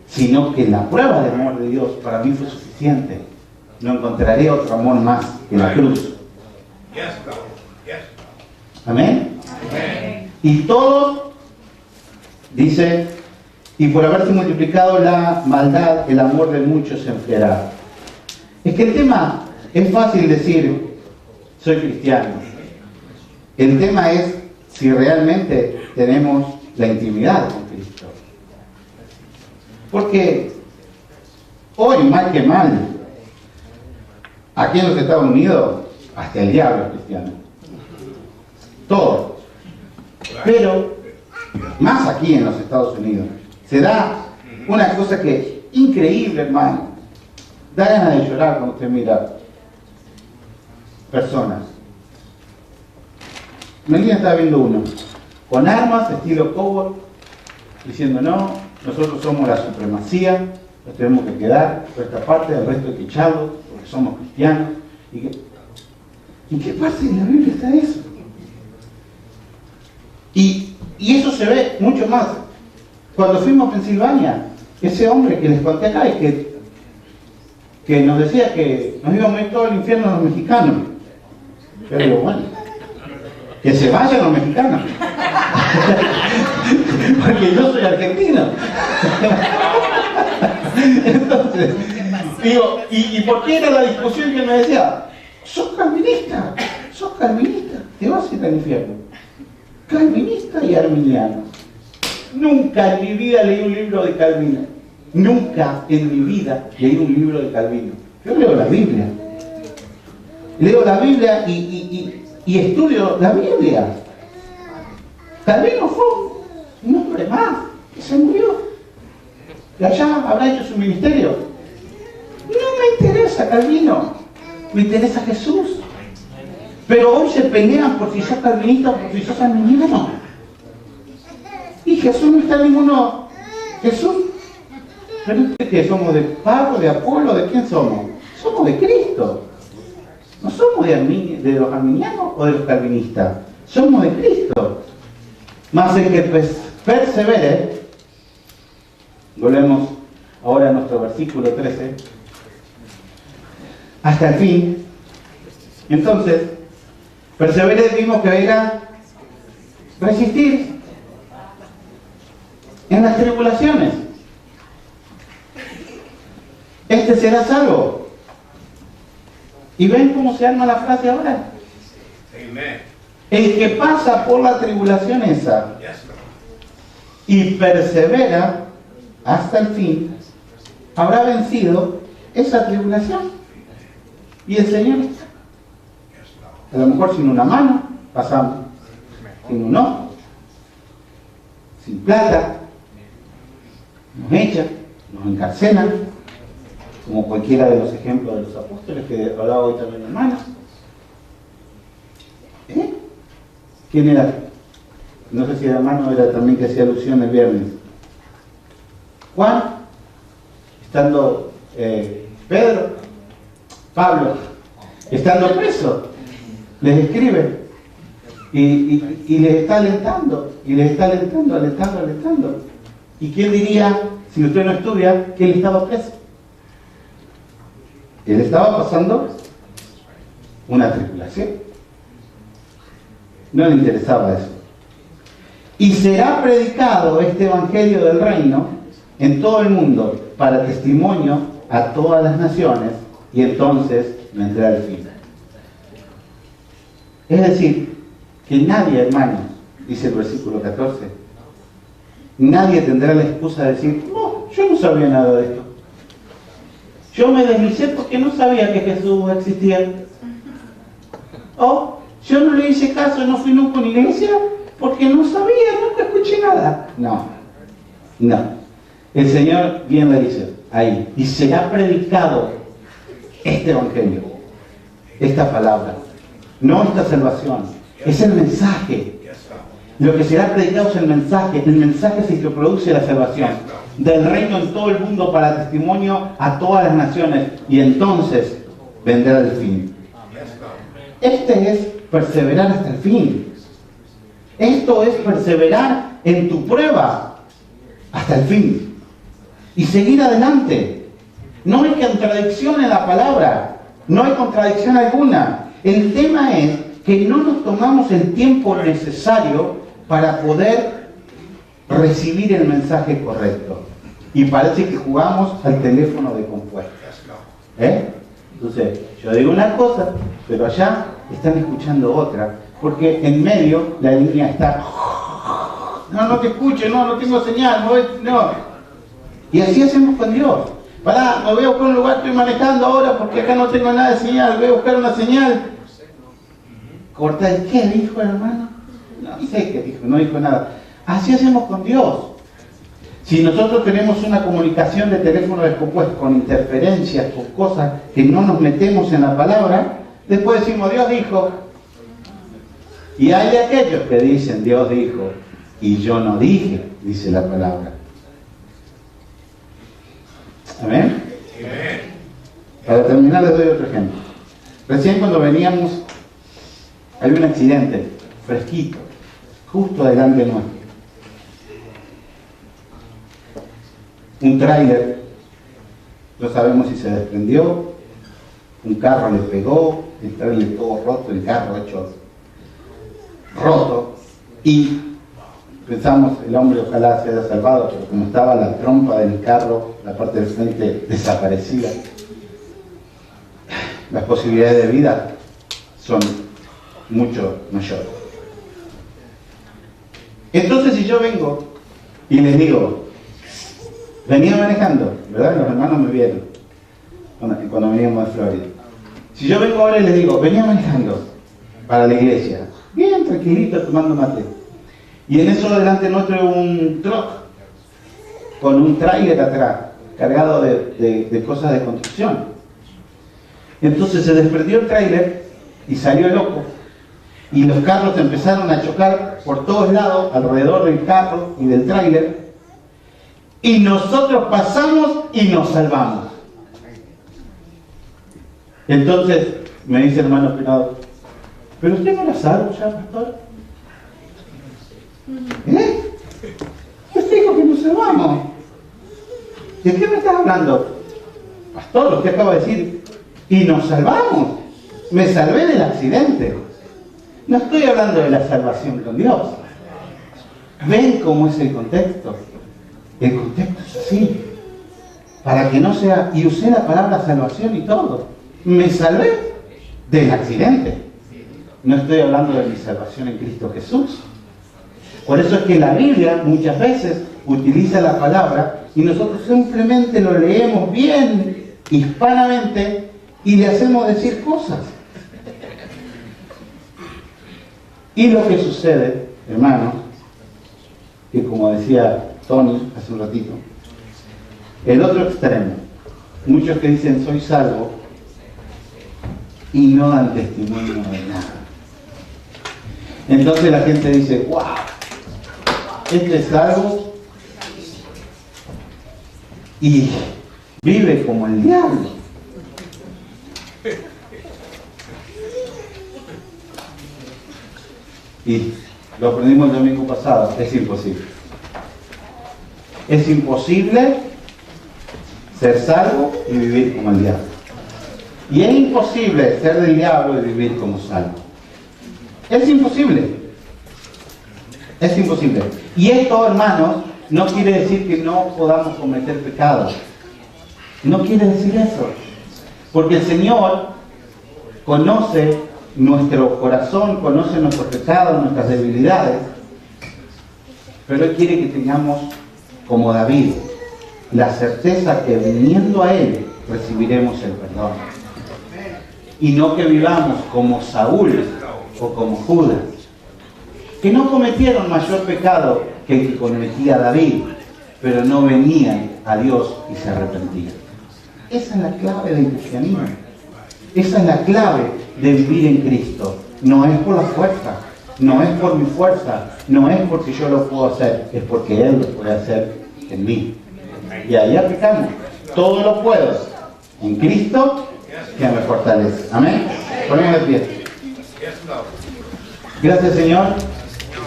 sino que la prueba de amor de Dios para mí fue suficiente. No encontraré otro amor más que la cruz. Amén. Y todo, dice, y por haberse multiplicado la maldad, el amor de muchos se enfriará. Es que el tema, es fácil decir, soy cristiano. El tema es si realmente tenemos la intimidad con Cristo. Porque hoy, mal que mal, aquí en los Estados Unidos, hasta el diablo es cristiano. Todo. Pero, más aquí en los Estados Unidos, se da una cosa que es increíble, hermano. Da ganas de llorar cuando usted mira personas. Melina estaba viendo uno, con armas, estilo cowboy, diciendo no, nosotros somos la supremacía, nos tenemos que quedar por esta parte, el resto hay que echarlo, porque somos cristianos. ¿En qué parte de la Biblia está eso? Y eso se ve mucho más. Cuando fuimos a Pensilvania, ese hombre que les conté acá y que nos decía que nos íbamos a ir todo al infierno los mexicanos. Yo digo, bueno, que se vayan los mexicanos. Porque yo soy argentino. Entonces, digo, ¿y por qué era la discusión que me decía? Sos calvinista, te vas a ir al infierno. Calvinista y arminiano. Nunca en mi vida leí un libro de Calvino. Nunca en mi vida leí un libro de Calvino. Yo leo la Biblia. Leo la Biblia y estudio la Biblia. Calvino fue un hombre más que se murió. Y allá habrá hecho su ministerio. No me interesa Calvino, me interesa Jesús. Pero hoy se pelean por si sos calvinista o por si sos arminiano. Y Jesús no está ninguno. Jesús. ¿Pero qué? ¿Somos de Pablo, de Apolo? ¿De quién somos? Somos de Cristo. No somos de los arminianos o de los calvinistas. Somos de Cristo. Más el que persevere. Volvemos ahora a nuestro versículo 13. Hasta el fin. Entonces, persevere vimos que era resistir en las tribulaciones. Este será salvo. ¿Y ven cómo se arma la frase ahora? El que pasa por la tribulación esa y persevera hasta el fin, habrá vencido esa tribulación. Y el Señor está. A lo mejor sin una mano pasamos, sin un ojo, sin plata, nos echan, nos encarcelan, como cualquiera de los ejemplos de los apóstoles que hablaba hoy también hermanos. ¿Quién era? No sé si el hermano era también que hacía alusión el viernes. Juan, estando Pablo, estando preso, les escribe y les está alentando, alentando. ¿Y quién diría, si usted no estudia, que él estaba preso? Él estaba pasando una tribulación. No le interesaba eso. Y será predicado este evangelio del reino en todo el mundo para testimonio a todas las naciones, y entonces vendrá el fin. Es decir, que nadie, hermanos, dice el versículo 14, nadie tendrá la excusa de decir, no, yo no sabía nada de esto. Yo me deslicé porque no sabía que Jesús existía. O yo no le hice caso, no fui nunca a una iglesia porque no sabía, nunca escuché nada. No, no. El Señor bien le dice ahí, y será predicado este evangelio, esta palabra, no esta salvación, es el mensaje. Lo que será predicado es el mensaje es el que produce la salvación del reino en todo el mundo para testimonio a todas las naciones, y entonces vendrá el fin. Este es perseverar hasta el fin. Esto es perseverar en tu prueba hasta el fin y seguir adelante. No hay contradicción en la palabra, no hay contradicción alguna. El tema es que no nos tomamos el tiempo necesario para poder recibir el mensaje correcto. Y parece que jugamos al teléfono de compuestas. Entonces, yo digo una cosa, pero allá están escuchando otra, porque en medio la línea está, no te escucho, no tengo señal, no. Y así hacemos con Dios. Pará, me voy a buscar un lugar, estoy manejando ahora porque acá no tengo nada de señal, voy a buscar una señal. Corta, ¿qué dijo el hermano? No sé qué dijo, no dijo nada. Así hacemos con Dios. Si nosotros tenemos una comunicación de teléfono descompuesto con interferencias, con cosas que no nos metemos en la palabra, después decimos Dios dijo. Y hay de aquellos que dicen Dios dijo y yo no dije, dice la palabra. ¿Amén? Para terminar les doy otro ejemplo. Recién cuando veníamos, había un accidente fresquito, justo delante nuestro. Un tráiler, no sabemos si se desprendió, un carro le pegó, el tráiler todo roto, el carro hecho roto, y pensamos el hombre ojalá se haya salvado, pero como estaba la trompa del carro, la parte del frente desaparecida, las posibilidades de vida son mucho mayores. Entonces si yo vengo y les digo, venía manejando, ¿verdad? Los hermanos me vieron cuando veníamos de Florida. Si yo vengo ahora y les digo, venía manejando para la iglesia, bien tranquilito tomando mate, y en eso delante nuestro un truck con un tráiler atrás cargado de cosas de construcción. Entonces se desprendió el tráiler y salió loco, y los carros empezaron a chocar por todos lados alrededor del carro y del tráiler, y nosotros pasamos y nos salvamos. Entonces me dice el hermano Pinado, ¿pero usted no la salvo ya, pastor? Usted dijo que nos salvamos. ¿De qué me estás hablando? Pastor, usted acaba de decir, y nos salvamos. Me salvé del accidente. No estoy hablando de la salvación con Dios. ¿Ven cómo es el contexto? El contexto es así. Para que no sea, y usé la palabra salvación y todo. Me salvé del accidente. No estoy hablando de mi salvación en Cristo Jesús. Por eso es que la Biblia muchas veces utiliza la palabra y nosotros simplemente lo leemos bien hispanamente y le hacemos decir cosas. Y lo que sucede, hermanos, que como decía Tony hace un ratito, el otro extremo, muchos que dicen soy salvo y no dan testimonio de nada. Entonces la gente dice, wow, este es salvo y vive como el diablo. Y lo aprendimos el domingo pasado, es imposible. Es imposible ser salvo y vivir como el diablo. Y es imposible ser del diablo y vivir como salvo. Es imposible. Es imposible. Y esto, hermanos, no quiere decir que no podamos cometer pecados. No quiere decir eso. Porque el Señor conoce nuestro corazón, conoce nuestros pecados, nuestras debilidades. Pero Él quiere que tengamos, como David, la certeza que viniendo a Él recibiremos el perdón. Y no que vivamos como Saúl o como Judas, que no cometieron mayor pecado que el que cometía David, pero no venían a Dios y se arrepentían. Esa es la clave del cristianismo. Esa es la clave de vivir en Cristo. No es por la fuerza, no es por mi fuerza, no es porque yo lo puedo hacer, es porque Él lo puede hacer en mí. Y ahí aplicamos. Todo lo puedo en Cristo que me fortalece. Amén. Ponemos de pie. Gracias, Señor,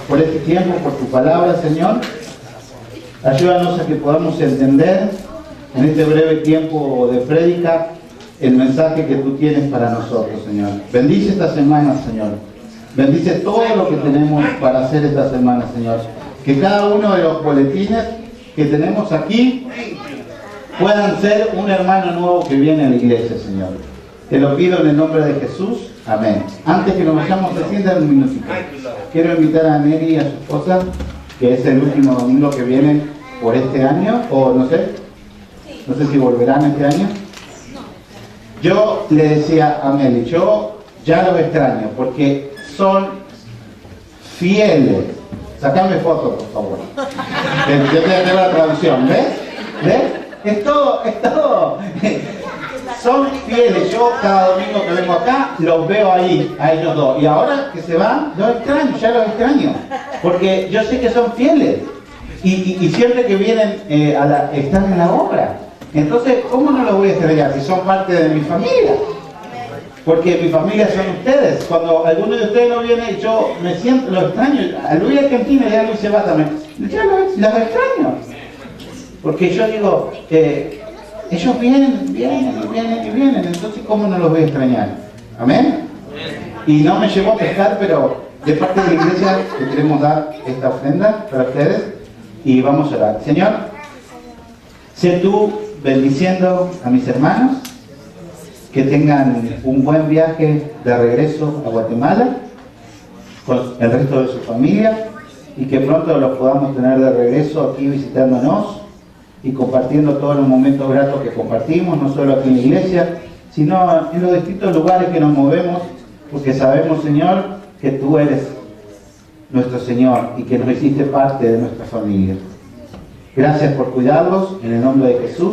por este tiempo, por tu palabra, Señor. Ayúdanos a que podamos entender en este breve tiempo de prédica el mensaje que tú tienes para nosotros, Señor. Bendice esta semana, Señor. Bendice todo lo que tenemos para hacer esta semana, Señor. Que cada uno de los boletines que tenemos aquí puedan ser un hermano nuevo que viene a la iglesia, Señor. Te lo pido en el nombre de Jesús. Amén. Antes que nos vayamos, se sientan un minutito. Quiero invitar a Neri y a su esposa, que es el último domingo que vienen por este año, o no sé si volverán este año. Yo le decía a Meli, yo ya los extraño, porque son fieles. Sácame foto, por favor. Yo te voy a la traducción, ¿ves? ¿Ves? Es todo. Son fieles. Yo cada domingo que vengo acá los veo ahí, a ellos dos. Y ahora que se van, ya los extraño. Porque yo sé que son fieles. Y siempre que vienen están en la obra. Entonces, ¿cómo no los voy a extrañar si son parte de mi familia? Porque mi familia son ustedes. Cuando alguno de ustedes no viene, yo me siento, lo extraño. A Luis Argentina ya Luis se va también. Ya los extraño. Porque yo digo, ellos vienen. Entonces, ¿cómo no los voy a extrañar? ¿Amén? Y no me llevó a pescar, pero de parte de la iglesia le queremos dar esta ofrenda para ustedes. Y vamos a orar. Señor, sé tú bendiciendo a mis hermanos, que tengan un buen viaje de regreso a Guatemala con el resto de su familia y que pronto los podamos tener de regreso aquí visitándonos y compartiendo todos los momentos gratos que compartimos, no solo aquí en la iglesia, sino en los distintos lugares que nos movemos, porque sabemos, Señor, que tú eres nuestro Señor y que nos hiciste parte de nuestra familia. Gracias por cuidarlos, en el nombre de Jesús.